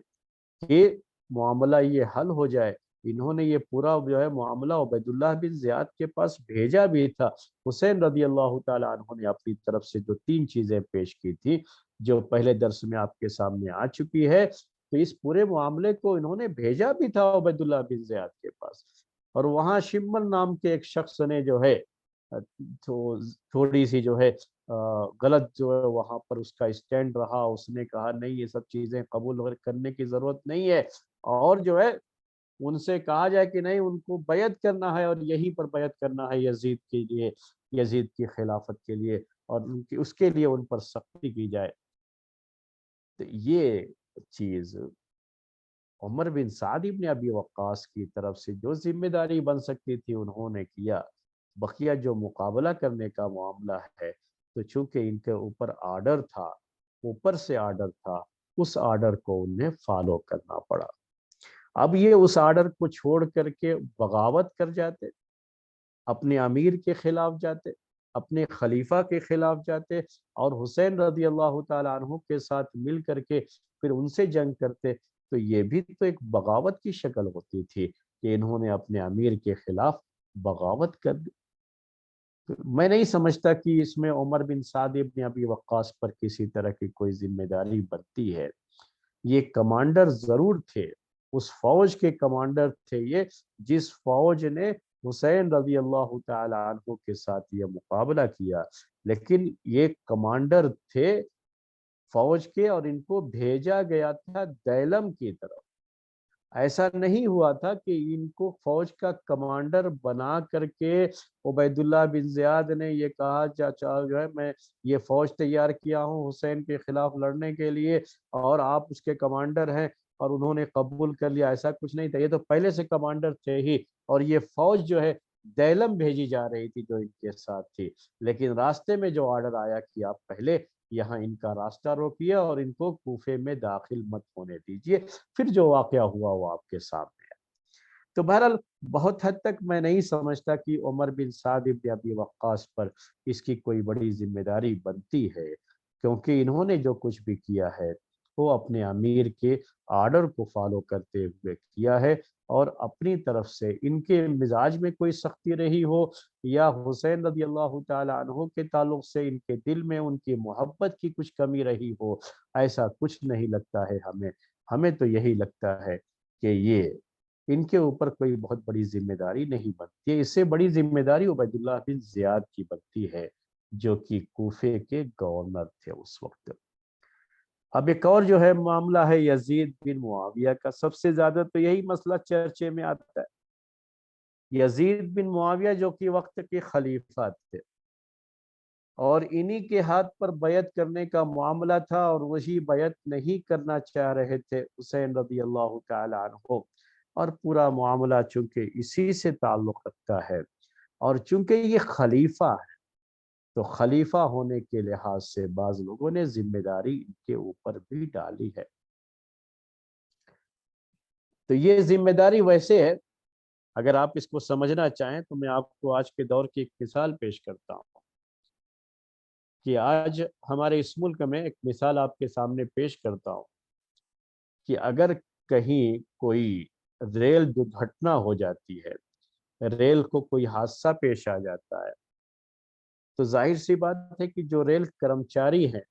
کہ معاملہ یہ حل ہو جائے۔ انہوں نے یہ پورا جو ہے معاملہ عبید اللہ بن زیاد کے پاس بھیجا بھی تھا۔ حسین رضی اللہ تعالیٰ عنہ نے اپنی طرف سے جو 3 چیزیں پیش کی تھی، جو پہلے درس میں آپ کے سامنے آ چکی ہے، تو اس پورے معاملے کو انہوں نے بھیجا بھی تھا عبید اللہ بن زیاد کے پاس، اور وہاں شمل نام کے ایک شخص نے جو ہے تو تھوڑی سی جو ہے غلط جو ہے وہاں پر اس کا اسٹینڈ رہا، اس نے کہا نہیں یہ سب چیزیں قبول کرنے کی ضرورت نہیں ہے، اور جو ہے ان سے کہا جائے کہ نہیں ان کو بیعت کرنا ہے، اور یہیں پر بیعت کرنا ہے یزید کے لیے، یزید کی خلافت کے لیے، اور اس کے لیے ان پر سختی کی جائے۔ تو یہ چیز عمر بن سعد ابن ابی وقاص کی طرف سے جو ذمہ داری بن سکتی تھی انہوں نے کیا۔ بقیہ جو مقابلہ کرنے کا معاملہ ہے، تو چونکہ ان کے اوپر آرڈر تھا، اوپر سے آرڈر تھا، اس آرڈر کو انہیں فالو کرنا پڑا۔ اب یہ اس آرڈر کو چھوڑ کر کے بغاوت کر جاتے، اپنے امیر کے خلاف جاتے، اپنے خلیفہ کے خلاف جاتے، اور حسین رضی اللہ تعالیٰ عنہ کے ساتھ مل کر کے پھر ان سے جنگ کرتے، تو یہ بھی تو ایک بغاوت کی شکل ہوتی تھی کہ انہوں نے اپنے امیر کے خلاف بغاوت کر دی۔ میں نہیں سمجھتا کہ اس میں عمر بن سعد ابن ابی وقاص پر کسی طرح کی کوئی ذمہ داری بنتی ہے۔ یہ کمانڈر ضرور تھے، اس فوج کے کمانڈر تھے یہ، جس فوج نے حسین رضی اللہ تعالی عنہ کے ساتھ یہ مقابلہ کیا، لیکن یہ کمانڈر تھے فوج کے، اور ان کو بھیجا گیا تھا دیلم کی طرف۔ ایسا نہیں ہوا تھا کہ ان کو فوج کا کمانڈر بنا کر کے عبید اللہ بن زیاد نے یہ کہا چاچا جو ہے میں یہ فوج تیار کیا ہوں حسین کے خلاف لڑنے کے لیے، اور آپ اس کے کمانڈر ہیں، اور انہوں نے قبول کر لیا۔ ایسا کچھ نہیں تھا، یہ تو پہلے سے کمانڈر تھے ہی، اور یہ فوج جو ہے دیلم بھیجی جا رہی تھی جو ان کے ساتھ تھی، لیکن راستے میں جو آرڈر آیا کہ آپ پہلے یہاں ان کا راستہ روکیے اور ان کو کوفے میں داخل مت ہونے دیجیے، پھر جو واقعہ ہوا وہ آپ کے سامنے ہے۔ تو بہرحال بہت حد تک میں نہیں سمجھتا کہ عمر بن سعد بن ابی وقاص پر اس کی کوئی بڑی ذمہ داری بنتی ہے، کیونکہ انہوں نے جو کچھ بھی کیا ہے وہ اپنے امیر کے آرڈر کو فالو کرتے ہوئے کیا ہے، اور اپنی طرف سے ان کے مزاج میں کوئی سختی رہی ہو، یا حسین رضی اللہ تعالی عنہ کے تعلق سے ان کے دل میں ان کی محبت کی کچھ کمی رہی ہو، ایسا کچھ نہیں لگتا ہے ہمیں۔ ہمیں تو یہی لگتا ہے کہ یہ ان کے اوپر کوئی بہت بڑی ذمہ داری نہیں بنتی ہے، اس سے بڑی ذمہ داری عبید اللہ بن زیاد کی بنتی ہے، جو کہ کوفے کے گورنر تھے اس وقت۔ اب ایک اور جو ہے معاملہ ہے یزید بن معاویہ کا، سب سے زیادہ تو یہی مسئلہ چرچے میں آتا ہے۔ یزید بن معاویہ جو کہ وقت کے خلیفہ تھے، اور انہی کے ہاتھ پر بیعت کرنے کا معاملہ تھا، اور وہی بیعت نہیں کرنا چاہ رہے تھے حسین رضی اللہ تعالی عنہ، اور پورا معاملہ چونکہ اسی سے تعلق رکھتا ہے، اور چونکہ یہ خلیفہ ہے، تو خلیفہ ہونے کے لحاظ سے بعض لوگوں نے ذمہ داری ان کے اوپر بھی ڈالی ہے۔ تو یہ ذمہ داری ویسے ہے، اگر آپ اس کو سمجھنا چاہیں تو میں آپ کو آج کے دور کی ایک مثال پیش کرتا ہوں، کہ آج ہمارے اس ملک میں ایک مثال آپ کے سامنے پیش کرتا ہوں کہ اگر کہیں کوئی ریل درگھٹنا ہو جاتی ہے، ریل کو کوئی حادثہ پیش آ جاتا ہے، تو ظاہر سی بات ہے کہ جو ریل کرمچاری ہیں،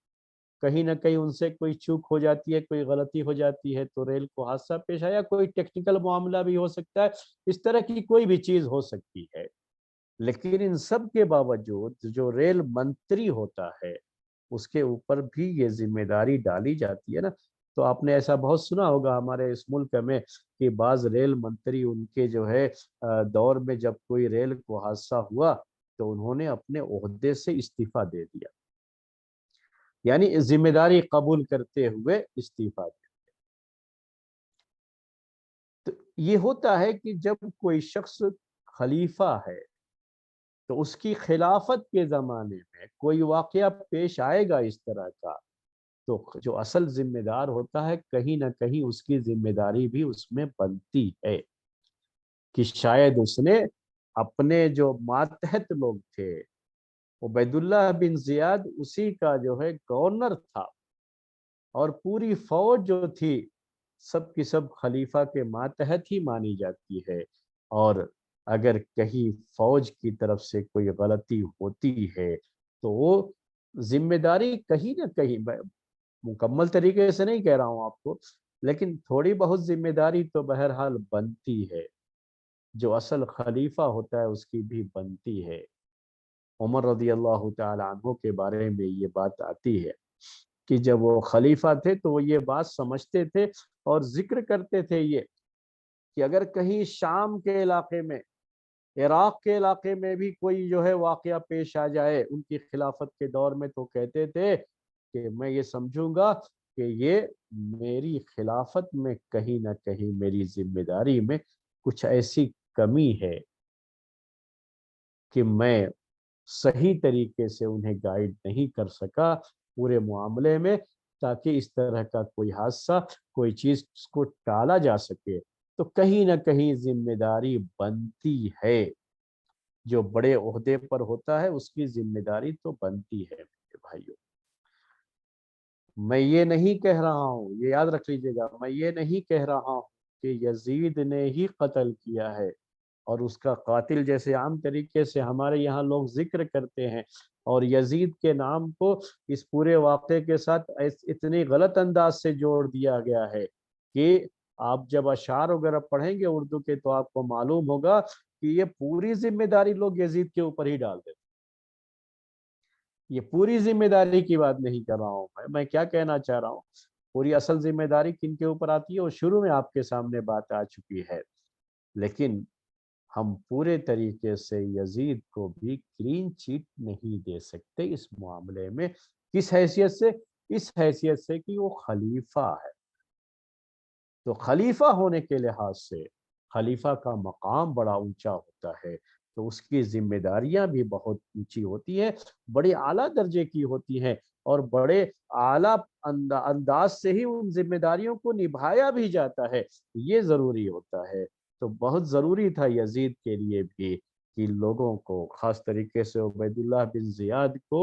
کہیں نہ کہیں ان سے کوئی چوک ہو جاتی ہے، کوئی غلطی ہو جاتی ہے، تو ریل کو حادثہ پیش آیا، کوئی ٹیکنیکل معاملہ بھی ہو سکتا ہے، اس طرح کی کوئی بھی چیز ہو سکتی ہے۔ لیکن ان سب کے باوجود جو ریل منتری ہوتا ہے اس کے اوپر بھی یہ ذمہ داری ڈالی جاتی ہے نا، تو آپ نے ایسا بہت سنا ہوگا ہمارے اس ملک میں کہ بعض ریل منتری ان کے جو ہے دور میں جب کوئی ریل کو حادثہ ہوا تو انہوں نے اپنے عہدے سے استعفیٰ دے دیا، یعنی ذمہ داری قبول کرتے ہوئے استعفیٰ دیا۔ تو یہ ہوتا ہے کہ جب کوئی شخص خلیفہ ہے تو اس کی خلافت کے زمانے میں کوئی واقعہ پیش آئے گا اس طرح کا، تو جو اصل ذمہ دار ہوتا ہے کہیں نہ کہیں اس کی ذمہ داری بھی اس میں بنتی ہے کہ شاید اس نے اپنے جو ماتحت لوگ تھے، عبید اللہ بن زیاد اسی کا جو ہے گورنر تھا، اور پوری فوج جو تھی سب کی سب خلیفہ کے ماتحت ہی مانی جاتی ہے، اور اگر کہیں فوج کی طرف سے کوئی غلطی ہوتی ہے تو وہ ذمہ داری کہیں نہ کہیں، میں مکمل طریقے سے نہیں کہہ رہا ہوں آپ کو، لیکن تھوڑی بہت ذمہ داری تو بہرحال بنتی ہے، جو اصل خلیفہ ہوتا ہے اس کی بھی بنتی ہے۔ عمر رضی اللہ تعالی عنہ کے بارے میں یہ بات آتی ہے کہ جب وہ خلیفہ تھے تو وہ یہ بات سمجھتے تھے اور ذکر کرتے تھے یہ کہ اگر کہیں شام کے علاقے میں، عراق کے علاقے میں بھی کوئی جو ہے واقعہ پیش آ جائے ان کی خلافت کے دور میں، تو کہتے تھے کہ میں یہ سمجھوں گا کہ یہ میری خلافت میں کہیں نہ کہیں میری ذمہ داری میں کچھ ایسی کمی ہے کہ میں صحیح طریقے سے انہیں گائیڈ نہیں کر سکا پورے معاملے میں، تاکہ اس طرح کا کوئی حادثہ، کوئی چیز کو ٹالا جا سکے۔ تو کہیں نہ کہیں ذمہ داری بنتی ہے، جو بڑے عہدے پر ہوتا ہے اس کی ذمہ داری تو بنتی ہے میرے بھائیوں۔ میں یہ نہیں کہہ رہا ہوں، یہ یاد رکھ لیجیے گا، میں یہ نہیں کہہ رہا ہوں کہ یزید نے ہی قتل کیا ہے، اور اس کا قاتل جیسے عام طریقے سے ہمارے یہاں لوگ ذکر کرتے ہیں، اور یزید کے نام کو اس پورے واقعے کے ساتھ اتنی غلط انداز سے جوڑ دیا گیا ہے کہ آپ جب اشعار وغیرہ پڑھیں گے اردو کے تو آپ کو معلوم ہوگا کہ یہ پوری ذمہ داری لوگ یزید کے اوپر ہی ڈال دیتے۔ یہ پوری ذمہ داری کی بات نہیں کر رہا ہوں، میں کیا کہنا چاہ رہا ہوں، پوری اصل ذمہ داری کن کے اوپر آتی ہے وہ شروع میں آپ کے سامنے بات آ چکی ہے، لیکن ہم پورے طریقے سے یزید کو بھی کلین چیٹ نہیں دے سکتے اس معاملے میں۔ کس حیثیت سے؟ اس حیثیت سے کہ وہ خلیفہ ہے، تو خلیفہ ہونے کے لحاظ سے خلیفہ کا مقام بڑا اونچا ہوتا ہے، تو اس کی ذمہ داریاں بھی بہت اونچی ہوتی ہیں، بڑے اعلیٰ درجے کی ہوتی ہیں، اور بڑے اعلیٰ انداز سے ہی ان ذمہ داریوں کو نبھایا بھی جاتا ہے، یہ ضروری ہوتا ہے۔ تو بہت ضروری تھا یزید کے لیے بھی کہ لوگوں کو، خاص طریقے سے عبید اللہ بن زیاد کو،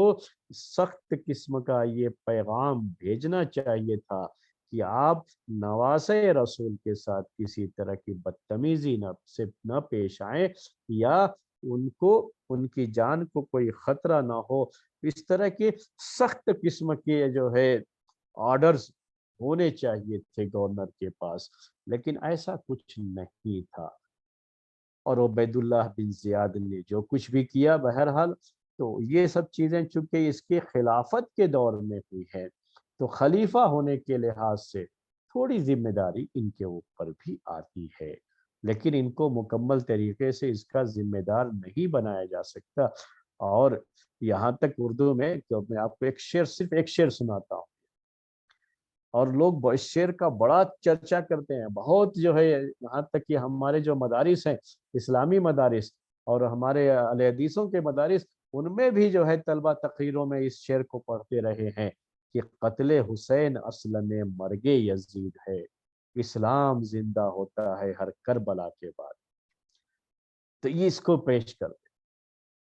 سخت قسم کا یہ پیغام بھیجنا چاہیے تھا کہ آپ نواسے رسول کے ساتھ کسی طرح کی بدتمیزی نہ پیش آئیں، یا ان کی جان کو کوئی خطرہ نہ ہو، اس طرح کے سخت قسم کے جو ہے آرڈرز ہونے چاہیے تھے گورنر کے پاس، لیکن ایسا کچھ نہیں تھا، اور عبید اللہ بن زیاد نے جو کچھ بھی کیا بہرحال، تو یہ سب چیزیں چونکہ اس کے خلافت کے دور میں ہوئی ہے تو خلیفہ ہونے کے لحاظ سے تھوڑی ذمہ داری ان کے اوپر بھی آتی ہے، لیکن ان کو مکمل طریقے سے اس کا ذمہ دار نہیں بنایا جا سکتا۔ اور یہاں تک اردو میں میں آپ کو صرف ایک شعر سناتا ہوں، اور لوگ اس شعر کا بڑا چرچا کرتے ہیں، بہت جو ہے، یہاں تک کہ ہمارے جو مدارس ہیں، اسلامی مدارس اور ہمارے اہل حدیثوں کے مدارس، ان میں بھی جو ہے طلبہ تقریروں میں اس شعر کو پڑھتے رہے ہیں کہ قتل حسین اصل میں مرگ یزید ہے، اسلام زندہ ہوتا ہے ہر کربلا کے بعد۔ تو یہ اس کو پیش کر،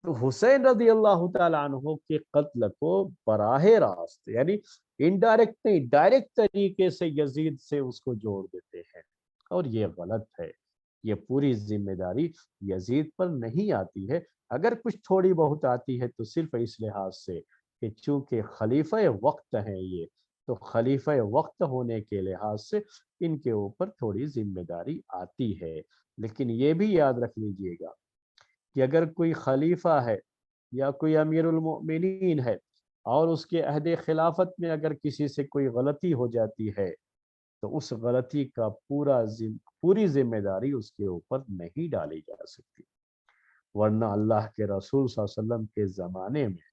تو حسین رضی اللہ تعالیٰ عنہ کے قتل کو براہ راست، یعنی انڈائریکٹ نہیں، ڈائریکٹ طریقے سے یزید سے اس کو جوڑ دیتے ہیں، اور یہ غلط ہے۔ یہ پوری ذمہ داری یزید پر نہیں آتی ہے، اگر کچھ تھوڑی بہت آتی ہے تو صرف اس لحاظ سے کہ چونکہ خلیفہ وقت ہیں یہ، تو خلیفہ وقت ہونے کے لحاظ سے ان کے اوپر تھوڑی ذمہ داری آتی ہے، لیکن یہ بھی یاد رکھ لیجئے گا کہ اگر کوئی خلیفہ ہے یا کوئی امیر المؤمنین ہے اور اس کے عہد خلافت میں اگر کسی سے کوئی غلطی ہو جاتی ہے تو اس غلطی کا پوری ذمہ داری اس کے اوپر نہیں ڈالی جا سکتی، ورنہ اللہ کے رسول صلی اللہ علیہ وسلم کے زمانے میں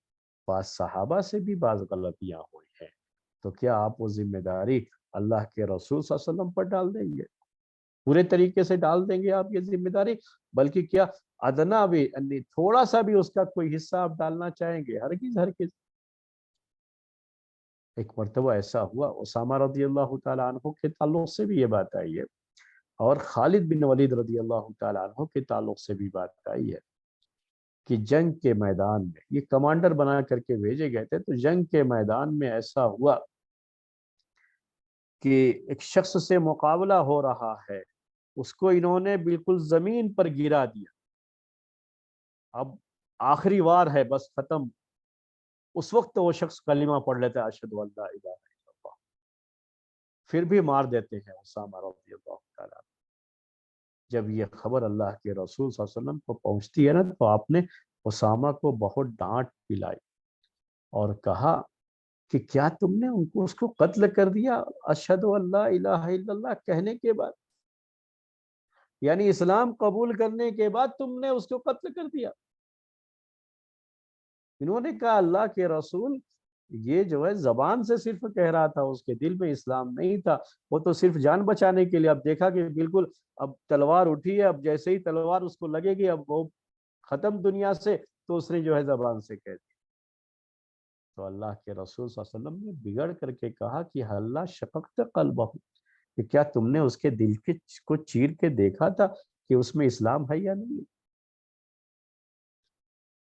بعض صحابہ سے بھی بعض غلطیاں ہوئی ہیں، تو کیا آپ وہ ذمہ داری اللہ کے رسول صلی اللہ علیہ وسلم پر ڈال دیں گے؟ پورے طریقے سے ڈال دیں گے آپ یہ ذمہ داری؟ بلکہ کیا ادنا بھی یعنی تھوڑا سا بھی اس کا کوئی حصہ آپ ڈالنا چاہیں گے؟ ہرگز ہرگز۔ ایک مرتبہ ایسا ہوا، اسامہ رضی اللہ تعالیٰ عنہ کے تعلق سے بھی یہ بات آئی ہے، اور خالد بن ولید رضی اللہ تعالیٰ عنہ کے تعلق سے بھی بات آئی ہے کہ جنگ کے میدان میں یہ کمانڈر بنا کر کے بھیجے گئے تھے، تو جنگ کے میدان میں ایسا ہوا کہ ایک شخص سے مقابلہ ہو رہا ہے، اس کو انہوں نے بالکل زمین پر گرا دیا، اب آخری وار ہے، بس ختم۔ اس وقت وہ شخص کلمہ پڑھ لیتا ہے، اشہد ان لا الہ الا اللہ، پھر بھی مار دیتے ہیں اسامہ رضی اللہ تعالیٰ۔ جب یہ خبر اللہ کے رسول صلی اللہ علیہ وسلم کو پہنچتی ہے نا، تو آپ نے اسامہ کو بہت ڈانٹ پلائی اور کہا کہ کیا تم نے اس کو قتل کر دیا اشہد ان لا الہ الا اللہ کہنے کے بعد؟ یعنی اسلام قبول کرنے کے بعد تم نے اس کو قتل کر دیا؟ انہوں نے کہا اللہ کے رسول یہ جو ہے زبان سے صرف کہہ رہا تھا، اس کے دل میں اسلام نہیں تھا، وہ تو صرف جان بچانے کے لیے۔ اب دیکھا کہ بالکل اب تلوار اٹھی ہے، اب جیسے ہی تلوار اس کو لگے گی اب وہ ختم دنیا سے، تو اس نے جو ہے زبان سے کہہ دیا۔ تو اللہ کے رسول صلی اللہ علیہ وسلم نے بگڑ کر کے کہا کہ اللہ شققت قلبہ، کہ کیا تم نے اس کے دل کو چیر کے دیکھا تھا کہ اس میں اسلام ہے یا نہیں؟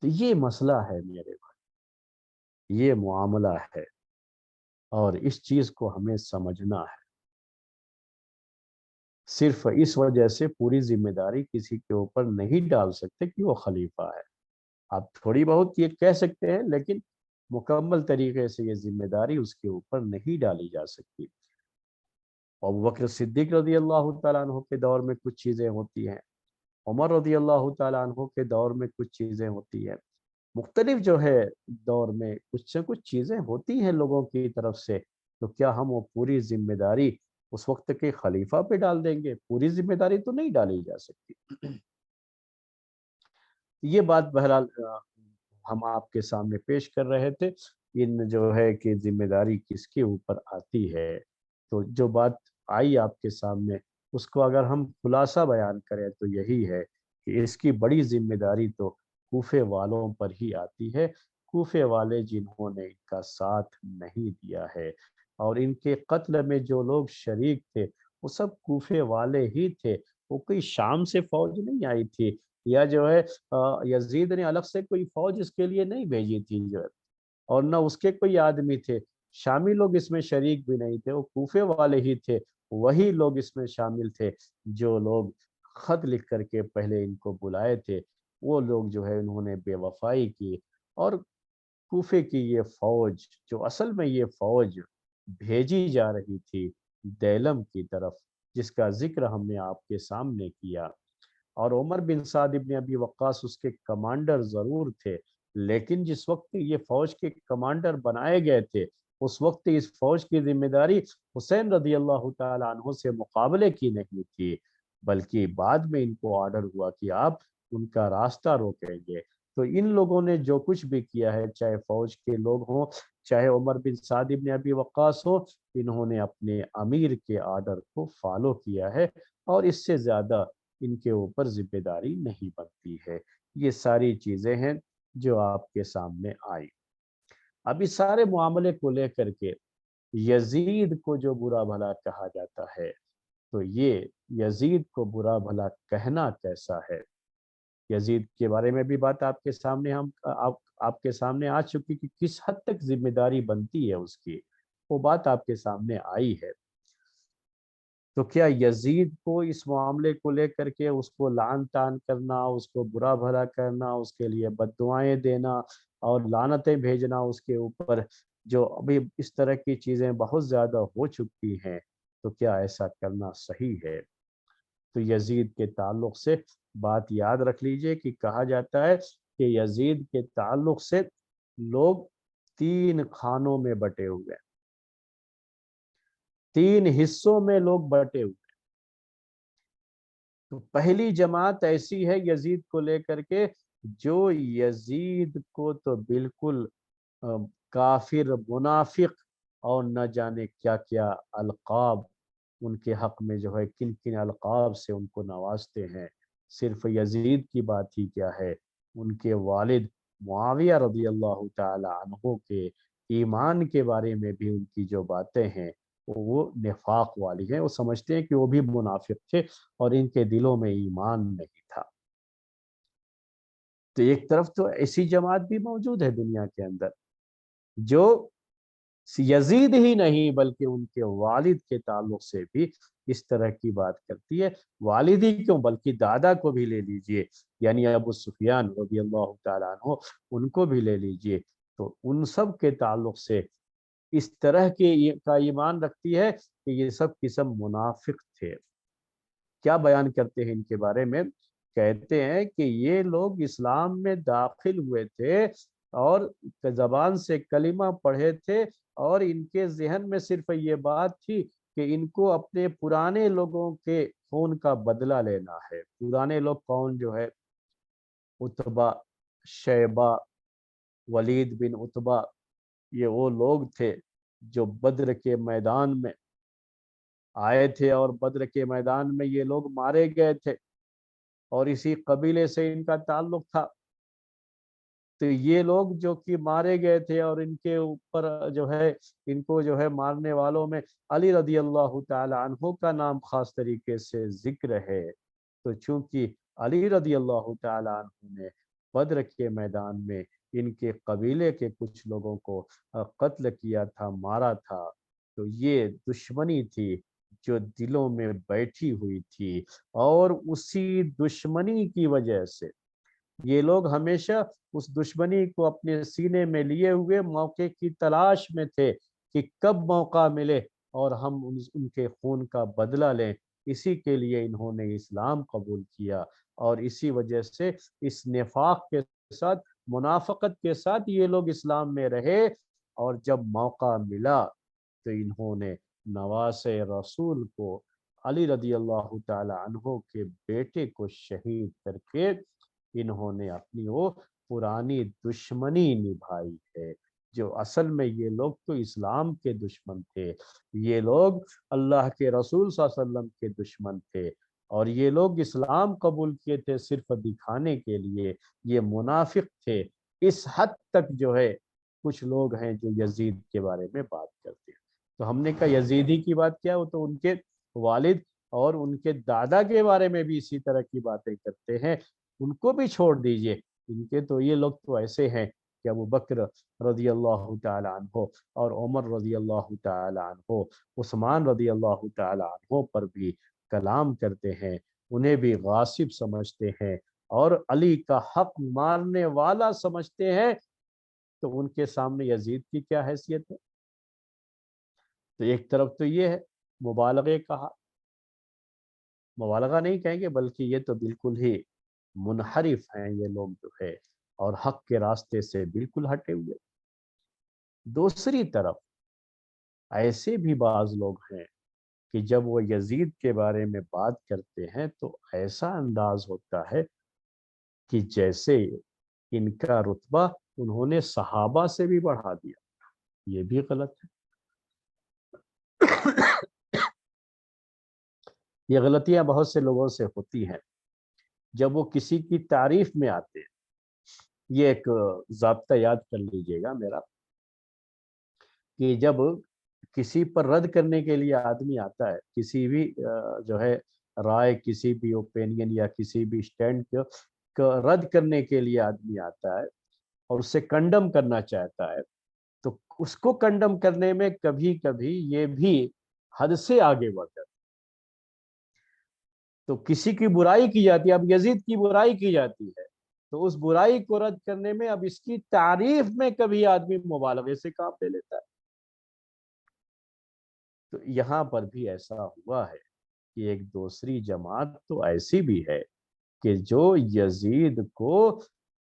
تو یہ مسئلہ ہے میرے بھائی، یہ معاملہ ہے، اور اس چیز کو ہمیں سمجھنا ہے۔ صرف اس وجہ سے پوری ذمہ داری کسی کے اوپر نہیں ڈال سکتے کہ وہ خلیفہ ہے۔ آپ تھوڑی بہت یہ کہہ سکتے ہیں، لیکن مکمل طریقے سے یہ ذمہ داری اس کے اوپر نہیں ڈالی جا سکتی۔ ابوبکر صدیق رضی اللہ تعالیٰ عنہ کے دور میں کچھ چیزیں ہوتی ہیں، عمر رضی اللہ تعالیٰ عنہ کے دور میں کچھ چیزیں ہوتی ہیں، مختلف جو ہے دور میں کچھ سے کچھ چیزیں ہوتی ہیں لوگوں کی طرف سے، تو کیا ہم وہ پوری ذمہ داری اس وقت کے خلیفہ پہ ڈال دیں گے؟ پوری ذمہ داری تو نہیں ڈالی جا سکتی۔ یہ بات بہرحال ہم آپ کے سامنے پیش کر رہے تھے، ان جو ہے کہ ذمہ داری کس کے اوپر آتی ہے، تو جو بات آئی آپ کے سامنے اس کو اگر ہم خلاصہ بیان کریں تو یہی ہے کہ اس کی بڑی ذمہ داری تو کوفے والوں پر ہی آتی ہے، کوفے والے جنہوں نے ان کا ساتھ نہیں دیا ہے، اور ان کے قتل میں جو لوگ شریک تھے وہ سب کوفے والے ہی تھے۔ وہ کوئی شام سے فوج نہیں آئی تھی، یا جو ہے یزید نے الگ سے کوئی فوج اس کے لیے نہیں بھیجی تھی جو ہے، اور نہ اس کے کوئی آدمی تھے، شامی لوگ اس میں شریک بھی نہیں تھے، وہ کوفے والے ہی تھے، وہی لوگ اس میں شامل تھے جو لوگ خط لکھ کر کے پہلے ان کو بلائے تھے، وہ لوگ جو ہے انہوں نے بے وفائی کی، اور کوفے کی یہ فوج جو اصل میں یہ فوج بھیجی جا رہی تھی دیلم کی طرف، جس کا ذکر ہم نے آپ کے سامنے کیا، اور عمر بن سعد ابن ابی وقاص اس کے کمانڈر ضرور تھے، لیکن جس وقت یہ فوج کے کمانڈر بنائے گئے تھے اس وقت اس فوج کی ذمہ داری حسین رضی اللہ تعالیٰ عنہ سے مقابلے کی نہیں تھی، بلکہ بعد میں ان کو آرڈر ہوا کہ آپ ان کا راستہ روکیں گے۔ تو ان لوگوں نے جو کچھ بھی کیا ہے، چاہے فوج کے لوگ ہوں، چاہے عمر بن سعد ابن ابی وقاص ہو، انہوں نے اپنے امیر کے آرڈر کو فالو کیا ہے، اور اس سے زیادہ ان کے اوپر ذمہ داری نہیں بنتی ہے۔ یہ ساری چیزیں ہیں جو آپ کے سامنے آئی۔ اب اس سارے معاملے کو لے کر کے یزید کو جو برا بھلا کہا جاتا ہے، تو یہ یزید کو برا بھلا کہنا کیسا ہے؟ یزید کے بارے میں بھی بات آپ کے سامنے آپ کے سامنے آ چکی کہ کس حد تک ذمہ داری بنتی ہے اس کی، وہ بات آپ کے سامنے آئی ہے۔ تو کیا یزید کو اس معاملے کو لے کر کے اس کو لعن طعن کرنا، اس کو برا بھلا کرنا، اس کے لیے بد دعائیں دینا اور لعنتیں بھیجنا اس کے اوپر، جو ابھی اس طرح کی چیزیں بہت زیادہ ہو چکی ہیں، تو کیا ایسا کرنا صحیح ہے؟ تو یزید کے تعلق سے بات یاد رکھ لیجئے کہ کہا جاتا ہے کہ یزید کے تعلق سے لوگ 3 خانوں میں بٹے ہوئے، 3 حصوں میں لوگ بٹے ہوئے۔ تو پہلی جماعت ایسی ہے یزید کو لے کر کے، جو یزید کو تو بالکل کافر، منافق اور نہ جانے کیا کیا القاب ان کے حق میں جو ہے، کن کن القاب سے ان کو نوازتے ہیں۔ صرف یزید کی بات ہی کیا ہے، ان کے والد معاویہ رضی اللہ تعالی عنہ کے ایمان کے بارے میں بھی ان کی جو باتیں ہیں وہ نفاق والی ہیں۔ وہ سمجھتے ہیں کہ وہ بھی منافق تھے اور ان کے دلوں میں ایمان نہیں تھا۔ تو ایک طرف تو ایسی جماعت بھی موجود ہے دنیا کے اندر جو یزید ہی نہیں بلکہ ان کے والد کے تعلق سے بھی اس طرح کی بات کرتی ہے۔ والد ہی کیوں بلکہ دادا کو بھی لے لیجئے، یعنی ابو سفیان رضی اللہ تعالیٰ عنہ، ان کو بھی لے لیجئے، تو ان سب کے تعلق سے اس طرح کا ایمان رکھتی ہے کہ یہ سب قسم منافق تھے۔ کیا بیان کرتے ہیں ان کے بارے میں؟ کہتے ہیں کہ یہ لوگ اسلام میں داخل ہوئے تھے اور زبان سے کلمہ پڑھے تھے، اور ان کے ذہن میں صرف یہ بات تھی کہ ان کو اپنے پرانے لوگوں کے خون کا بدلہ لینا ہے۔ پرانے لوگ کون جو ہے؟ عتبہ، شیبہ، ولید بن عتبہ، یہ وہ لوگ تھے جو بدر کے میدان میں آئے تھے، اور بدر کے میدان میں یہ لوگ مارے گئے تھے، اور اسی قبیلے سے ان کا تعلق تھا۔ تو یہ لوگ جو کہ مارے گئے تھے، اور ان کے اوپر جو ہے، ان کو جو ہے مارنے والوں میں علی رضی اللہ تعالی عنہ کا نام خاص طریقے سے ذکر ہے۔ تو چونکہ علی رضی اللہ تعالی عنہ نے بدر کے میدان میں ان کے قبیلے کے کچھ لوگوں کو قتل کیا تھا، مارا تھا، تو یہ دشمنی تھی جو دلوں میں بیٹھی ہوئی تھی، اور اسی دشمنی کی وجہ سے یہ لوگ ہمیشہ اس دشمنی کو اپنے سینے میں لیے ہوئے موقع کی تلاش میں تھے کہ کب موقع ملے اور ہم ان کے خون کا بدلہ لیں۔ اسی کے لیے انہوں نے اسلام قبول کیا، اور اسی وجہ سے اس نفاق کے ساتھ، منافقت کے ساتھ یہ لوگ اسلام میں رہے، اور جب موقع ملا تو انہوں نے نواسے رسول کو، علی رضی اللہ تعالی عنہ کے بیٹے کو شہید کر کے انہوں نے اپنی وہ پرانی دشمنی نبھائی ہے۔ جو اصل میں یہ لوگ تو اسلام کے دشمن تھے، یہ لوگ اللہ کے رسول صلی اللہ علیہ وسلم کے دشمن تھے، اور یہ لوگ اسلام قبول کیے تھے صرف دکھانے کے لیے، یہ منافق تھے۔ اس حد تک جو ہے کچھ لوگ ہیں جو یزید کے بارے میں بات کرتے ہیں۔ تو ہم نے کہا یزیدی کی بات کیا، وہ تو ان کے والد اور ان کے دادا کے بارے میں بھی اسی طرح کی باتیں کرتے ہیں، ان کو بھی چھوڑ دیجئے۔ ان کے تو یہ لوگ تو ایسے ہیں کہ ابو بکر رضی اللہ تعالی عنہ اور عمر رضی اللہ تعالی عنہ، عثمان رضی اللہ تعالی عنہ پر بھی کلام کرتے ہیں، انہیں بھی غاصب سمجھتے ہیں، اور علی کا حق مارنے والا سمجھتے ہیں۔ تو ان کے سامنے یزید کی کیا حیثیت ہے؟ تو ایک طرف تو یہ ہے، مبالغے کہا، مبالغہ نہیں کہیں گے بلکہ یہ تو بالکل ہی منحرف ہیں یہ لوگ جو ہے، اور حق کے راستے سے بالکل ہٹے ہوئے۔ دوسری طرف ایسے بھی بعض لوگ ہیں کہ جب وہ یزید کے بارے میں بات کرتے ہیں تو ایسا انداز ہوتا ہے کہ جیسے ان کا رتبہ انہوں نے صحابہ سے بھی بڑھا دیا۔ یہ بھی غلط ہے۔ یہ غلطیاں بہت سے لوگوں سے ہوتی ہیں جب وہ کسی کی تعریف میں آتے ہیں۔ یہ ایک ضابطہ یاد کر لیجئے گا میرا، کہ جب کسی پر رد کرنے کے لیے آدمی آتا ہے، کسی بھی جو ہے رائے، کسی بھی اوپینین یا کسی بھی سٹینڈ کو رد کرنے کے لیے آدمی آتا ہے اور اسے کنڈم کرنا چاہتا ہے، تو اس کو کنڈم کرنے میں کبھی کبھی یہ بھی حد سے آگے بڑھ جاتا ہے۔ تو کسی کی برائی کی جاتی ہے، اب یزید کی برائی کی جاتی ہے، تو اس برائی کو رد کرنے میں اب اس کی تعریف میں کبھی آدمی مبالغے سے کام لے لیتا ہے۔ تو یہاں پر بھی ایسا ہوا ہے کہ ایک دوسری جماعت تو ایسی بھی ہے کہ جو یزید کو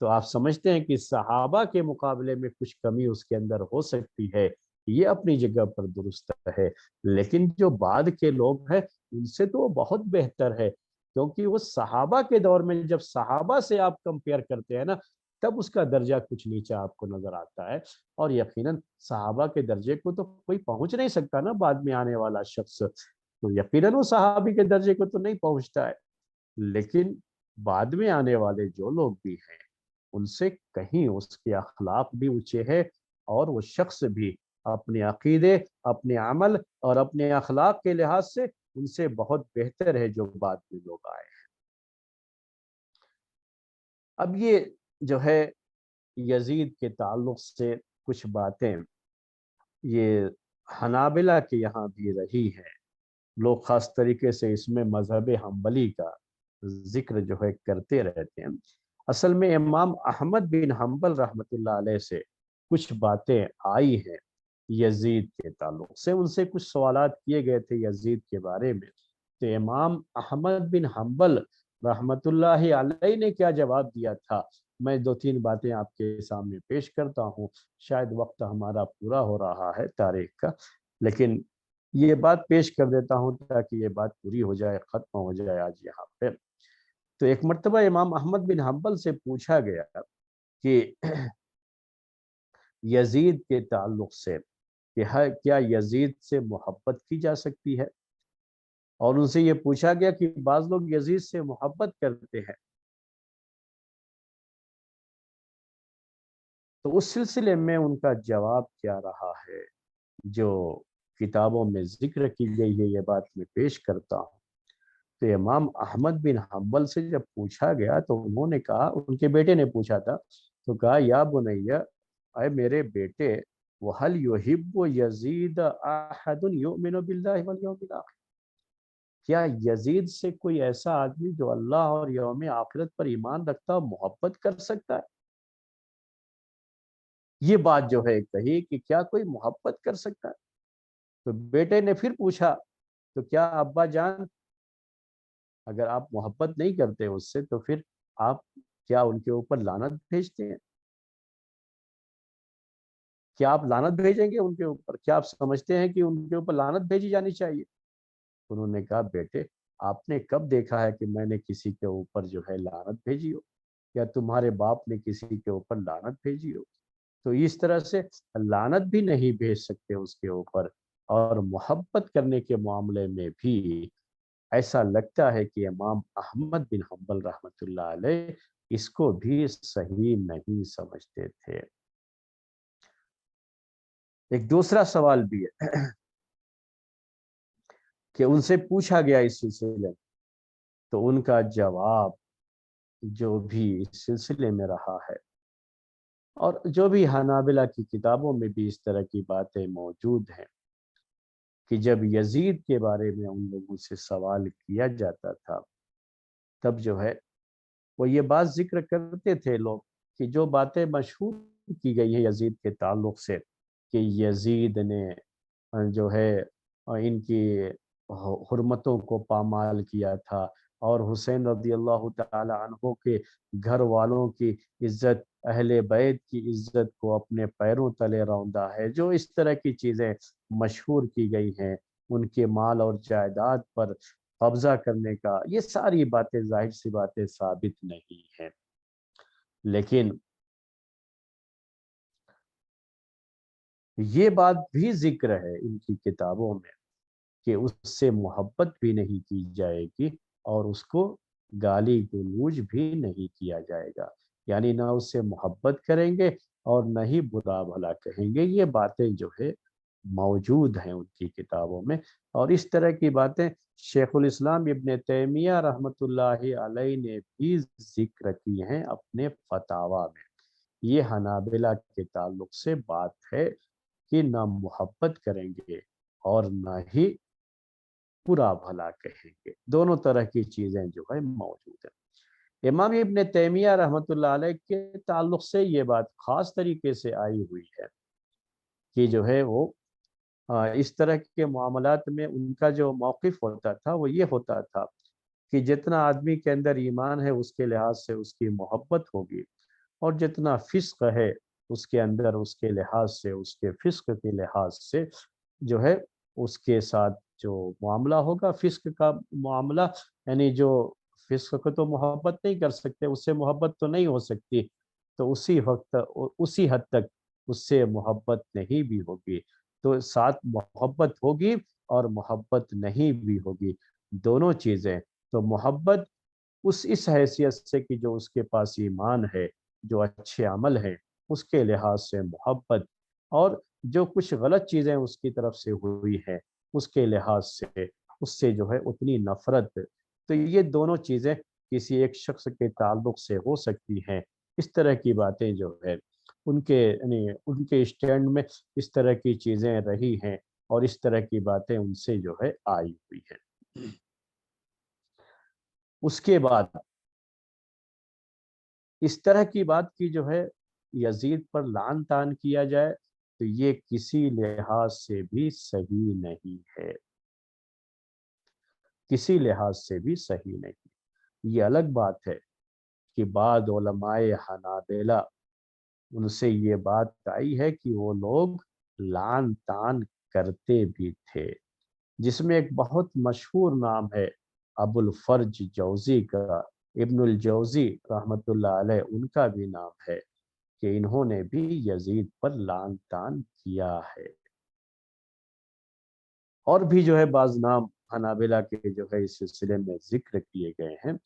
تو آپ سمجھتے ہیں کہ صحابہ کے مقابلے میں کچھ کمی اس کے اندر ہو سکتی ہے، یہ اپنی جگہ پر درست ہے، لیکن جو بعد کے لوگ ہیں ان سے تو وہ بہت بہتر ہے، کیونکہ وہ صحابہ کے دور میں جب صحابہ سے آپ کمپیئر کرتے ہیں نا، تب اس کا درجہ کچھ نیچا آپ کو نظر آتا ہے، اور یقیناً صحابہ کے درجے کو تو کوئی پہنچ نہیں سکتا نا بعد میں آنے والا شخص، تو یقیناً وہ صحابی کے درجے کو تو نہیں پہنچتا ہے، لیکن بعد میں آنے والے جو لوگ بھی ہیں ان سے کہیں اس کے اخلاق بھی اونچے ہیں، اور وہ شخص بھی اپنے عقیدے، اپنے عمل اور اپنے اخلاق کے لحاظ سے ان سے بہت بہتر ہے جو بعد میں لوگ آئے ہیں۔ اب یہ جو ہے یزید کے تعلق سے کچھ باتیں یہ حنابلہ کے یہاں بھی رہی ہیں، لوگ خاص طریقے سے اس میں مذہب حنبلی کا ذکر جو ہے کرتے رہتے ہیں۔ اصل میں امام احمد بن حنبل رحمۃ اللہ علیہ سے کچھ باتیں آئی ہیں یزید کے تعلق سے، ان سے کچھ سوالات کیے گئے تھے یزید کے بارے میں، تو امام احمد بن حنبل رحمۃ اللہ علیہ نے کیا جواب دیا تھا، میں دو تین باتیں آپ کے سامنے پیش کرتا ہوں، شاید وقت ہمارا پورا ہو رہا ہے تاریخ کا، لیکن یہ بات پیش کر دیتا ہوں تاکہ یہ بات پوری ہو جائے، ختم ہو جائے آج یہاں پہ۔ تو ایک مرتبہ امام احمد بن حنبل سے پوچھا گیا کہ یزید کے تعلق سے کہ کیا یزید سے محبت کی جا سکتی ہے، اور ان سے یہ پوچھا گیا کہ بعض لوگ یزید سے محبت کرتے ہیں، تو اس سلسلے میں ان کا جواب کیا رہا ہے جو کتابوں میں ذکر کی گئی ہے، یہ بات میں پیش کرتا ہوں۔ تو امام احمد بن حنبل سے جب پوچھا گیا تو انہوں نے کہا، ان کے بیٹے نے پوچھا تھا، تو کہا یا بنیا، اے میرے بیٹے، وَهَلْ يُحِبُّ يَزِيدَ أَحَدٌ يُؤْمِنُ بِاللَّهِ وَالْيَوْمِ الْآخِرِ، کیا یزید سے کوئی ایسا آدمی جو اللہ اور یوم آخرت پر ایمان رکھتا ہو محبت کر سکتا ہے؟ یہ بات جو ہے کہی کہ کیا کوئی محبت کر سکتا ہے؟ تو بیٹے نے پھر پوچھا، تو کیا ابا جان، اگر آپ محبت نہیں کرتے اس سے تو پھر آپ کیا ان کے اوپر لعنت بھیجتے ہیں؟ کیا آپ لعنت بھیجیں گے ان کے اوپر؟ کیا آپ سمجھتے ہیں کہ ان کے اوپر لعنت بھیجی جانی چاہیے؟ انہوں نے کہا بیٹے، آپ نے کب دیکھا ہے کہ میں نے کسی کے اوپر جو ہے لعنت بھیجی ہو، یا تمہارے باپ نے کسی کے اوپر لعنت بھیجی ہو؟ تو اس طرح سے لعنت بھی نہیں بھیج سکتے اس کے اوپر، اور محبت کرنے کے معاملے میں بھی ایسا لگتا ہے کہ امام احمد بن حنبل رحمۃ اللہ علیہ اس کو بھی صحیح نہیں سمجھتے تھے۔ ایک دوسرا سوال بھی ہے کہ ان سے پوچھا گیا اس سلسلے میں، تو ان کا جواب جو بھی اس سلسلے میں رہا ہے، اور جو بھی حنابلہ کی کتابوں میں بھی اس طرح کی باتیں موجود ہیں، کہ جب یزید کے بارے میں ان لوگوں سے سوال کیا جاتا تھا تب جو ہے وہ یہ بات ذکر کرتے تھے لوگ کہ جو باتیں مشہور کی گئی ہیں یزید کے تعلق سے، کہ یزید نے جو ہے ان کی حرمتوں کو پامال کیا تھا، اور حسین رضی اللہ تعالی عنہ کے گھر والوں کی عزت، اہل بیت کی عزت کو اپنے پیروں تلے روندا ہے، جو اس طرح کی چیزیں مشہور کی گئی ہیں، ان کے مال اور جائیداد پر قبضہ کرنے کا، یہ ساری باتیں ظاہر سی باتیں ثابت نہیں ہیں، لیکن یہ بات بھی ذکر ہے ان کی کتابوں میں کہ اس سے محبت بھی نہیں کی جائے گی، اور اس کو گالی گلوج بھی نہیں کیا جائے گا، یعنی نہ اس سے محبت کریں گے اور نہ ہی برا بھلا کہیں گے، یہ باتیں جو ہے موجود ہیں ان کی کتابوں میں، اور اس طرح کی باتیں شیخ الاسلام ابن تیمیہ رحمۃ اللہ علیہ نے بھی ذکر کی ہیں اپنے فتاویٰ میں۔ یہ حنابلہ کے تعلق سے بات ہے کہ نہ محبت کریں گے اور نہ ہی برا بھلا کہیں گے، دونوں طرح کی چیزیں جو ہے موجود ہیں۔ امام ابن تیمیہ رحمۃ اللہ علیہ کے تعلق سے یہ بات خاص طریقے سے آئی ہوئی ہے کہ جو ہے وہ اس طرح کے معاملات میں ان کا جو موقف ہوتا تھا وہ یہ ہوتا تھا کہ جتنا آدمی کے اندر ایمان ہے اس کے لحاظ سے اس کی محبت ہوگی، اور جتنا فسق ہے اس کے اندر، اس کے لحاظ سے، اس کے فسق کے لحاظ سے جو ہے اس کے ساتھ جو معاملہ ہوگا، فسق کا معاملہ، یعنی جو فسق کو تو محبت نہیں کر سکتے، اس سے محبت تو نہیں ہو سکتی، تو اسی وقت اسی حد تک اس سے محبت نہیں بھی ہوگی، تو ساتھ محبت ہوگی اور محبت نہیں بھی ہوگی، دونوں چیزیں۔ تو محبت اس حیثیت سے کہ جو اس کے پاس ایمان ہے، جو اچھے عمل ہیں، اس کے لحاظ سے محبت، اور جو کچھ غلط چیزیں اس کی طرف سے ہوئی ہیں اس کے لحاظ سے اس سے جو ہے اتنی نفرت۔ تو یہ دونوں چیزیں کسی ایک شخص کے تعلق سے ہو سکتی ہیں۔ اس طرح کی باتیں جو ہے ان کے، یعنی ان کے اسٹینڈ میں اس طرح کی چیزیں رہی ہیں اور اس طرح کی باتیں ان سے جو ہے آئی ہوئی ہیں۔ اس کے بعد اس طرح کی بات کی جو ہے یزید پر لعن طعن کیا جائے تو یہ کسی لحاظ سے بھی صحیح نہیں ہے، کسی لحاظ سے بھی صحیح نہیں۔ یہ الگ بات ہے کہ بعض علماء حنابلہ ان سے یہ بات آئی ہے کہ وہ لوگ لعن طعن کرتے بھی تھے، جس میں ایک بہت مشہور نام ہے ابو الفرج جوزی کا، ابن الجوزی رحمۃ اللہ علیہ، ان کا بھی نام ہے کہ انہوں نے بھی یزید پر لعن طعن کیا ہے۔ اور بھی جو ہے بعض نام حنابلہ کے جو ہے اس سلسلے میں ذکر کیے گئے ہیں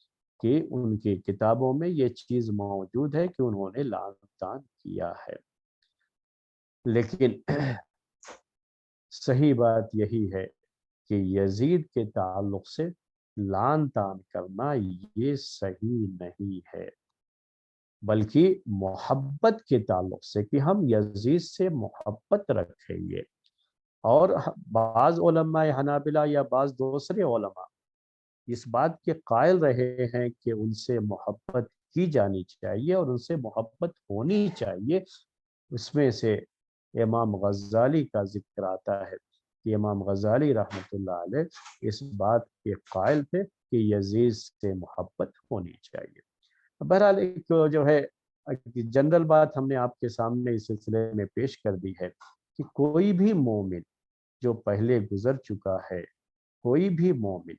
کہ ان کی کتابوں میں یہ چیز موجود ہے کہ انہوں نے لعن طعن کیا ہے، لیکن صحیح بات یہی ہے کہ یزید کے تعلق سے لعن طعن کرنا یہ صحیح نہیں ہے، بلکہ محبت کے تعلق سے کہ ہم یزید سے محبت رکھیں گے۔ اور بعض علماء حنابلہ یا بعض دوسرے علماء اس بات کے قائل رہے ہیں کہ ان سے محبت کی جانی چاہیے اور ان سے محبت ہونی چاہیے۔ اس میں سے امام غزالی کا ذکر آتا ہے کہ امام غزالی رحمۃ اللہ علیہ اس بات کے قائل تھے کہ یزید سے محبت ہونی چاہیے۔ بہرحال ایک جو ہے جنرل بات ہم نے آپ کے سامنے اس سلسلے میں پیش کر دی ہے کہ کوئی بھی مومن جو پہلے گزر چکا ہے، کوئی بھی مومن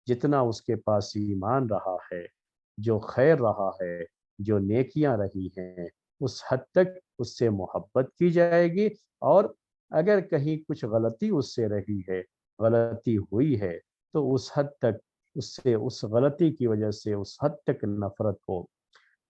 جتنا اس کے پاس ایمان رہا ہے، جو خیر رہا ہے، جو نیکیاں رہی ہیں، اس حد تک اس سے محبت کی جائے گی، اور اگر کہیں کچھ غلطی اس سے رہی ہے، غلطی ہوئی ہے، تو اس حد تک اس سے، اس غلطی کی وجہ سے اس حد تک نفرت ہو۔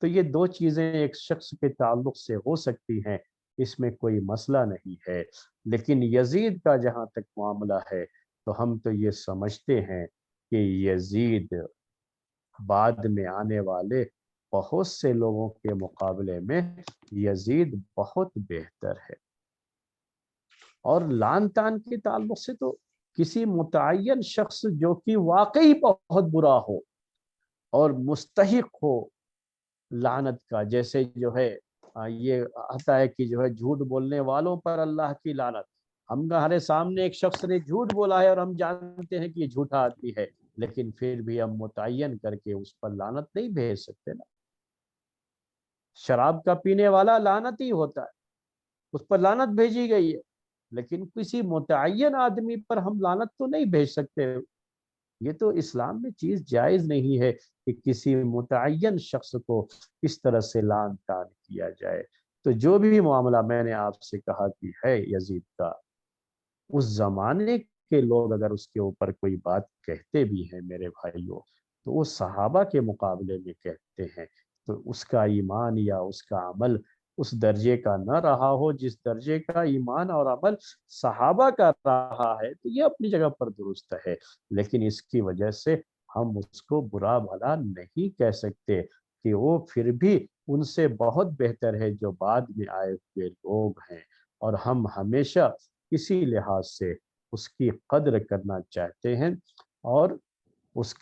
تو یہ دو چیزیں ایک شخص کے تعلق سے ہو سکتی ہیں، اس میں کوئی مسئلہ نہیں ہے، لیکن یزید کا جہاں تک معاملہ ہے تو ہم تو یہ سمجھتے ہیں کہ یزید بعد میں آنے والے بہت سے لوگوں کے مقابلے میں یزید بہت بہتر ہے۔ اور لعن طعن کے تعلق سے تو کسی متعین شخص جو کہ واقعی بہت برا ہو اور مستحق ہو لعنت کا، جیسے جو ہے یہ آتا ہے کہ جو ہے جھوٹ بولنے والوں پر اللہ کی لعنت، ہمارے سامنے ایک شخص نے جھوٹ بولا ہے اور ہم جانتے ہیں کہ یہ جھوٹا آدمی ہے، لیکن پھر بھی ہم متعین کر کے اس پر لعنت نہیں بھیج سکتے نا۔ شراب کا پینے والا لعنت ہی ہوتا ہے، اس پر لعنت بھیجی گئی ہے، لیکن کسی متعین آدمی پر ہم لعنت تو نہیں بھیج سکتے۔ یہ تو اسلام میں چیز جائز نہیں ہے کہ کسی متعین شخص کو اس طرح سے لعن طعن کیا جائے۔ تو جو بھی معاملہ میں نے آپ سے کہا کہ ہے یزید کا، اس زمانے کے لوگ اگر اس کے اوپر کوئی بات کہتے بھی ہیں میرے بھائیوں، تو وہ صحابہ کے مقابلے میں کہتے ہیں، تو اس کا ایمان یا اس کا عمل اس درجے کا نہ رہا ہو جس درجے کا ایمان اور عمل صحابہ کا رہا ہے، تو یہ اپنی جگہ پر درست ہے، لیکن اس کی وجہ سے ہم اس کو برا بھلا نہیں کہہ سکتے کہ وہ پھر بھی ان سے بہت بہتر ہے جو بعد میں آئے ہوئے لوگ ہیں، اور ہم ہمیشہ اسی لحاظ سے اس کی قدر کرنا چاہتے ہیں، اور اس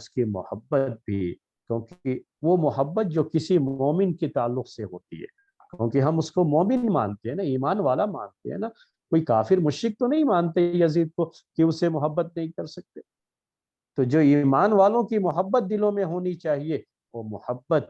کی محبت بھی، کیونکہ وہ محبت جو کسی مومن کے تعلق سے ہوتی ہے، کیونکہ ہم اس کو مومن مانتے ہیں نا، ایمان والا مانتے ہیں نا، کوئی کافر مشرک تو نہیں مانتے یزید کو کہ اسے محبت نہیں کر سکتے۔ تو جو ایمان والوں کی محبت دلوں میں ہونی چاہیے وہ محبت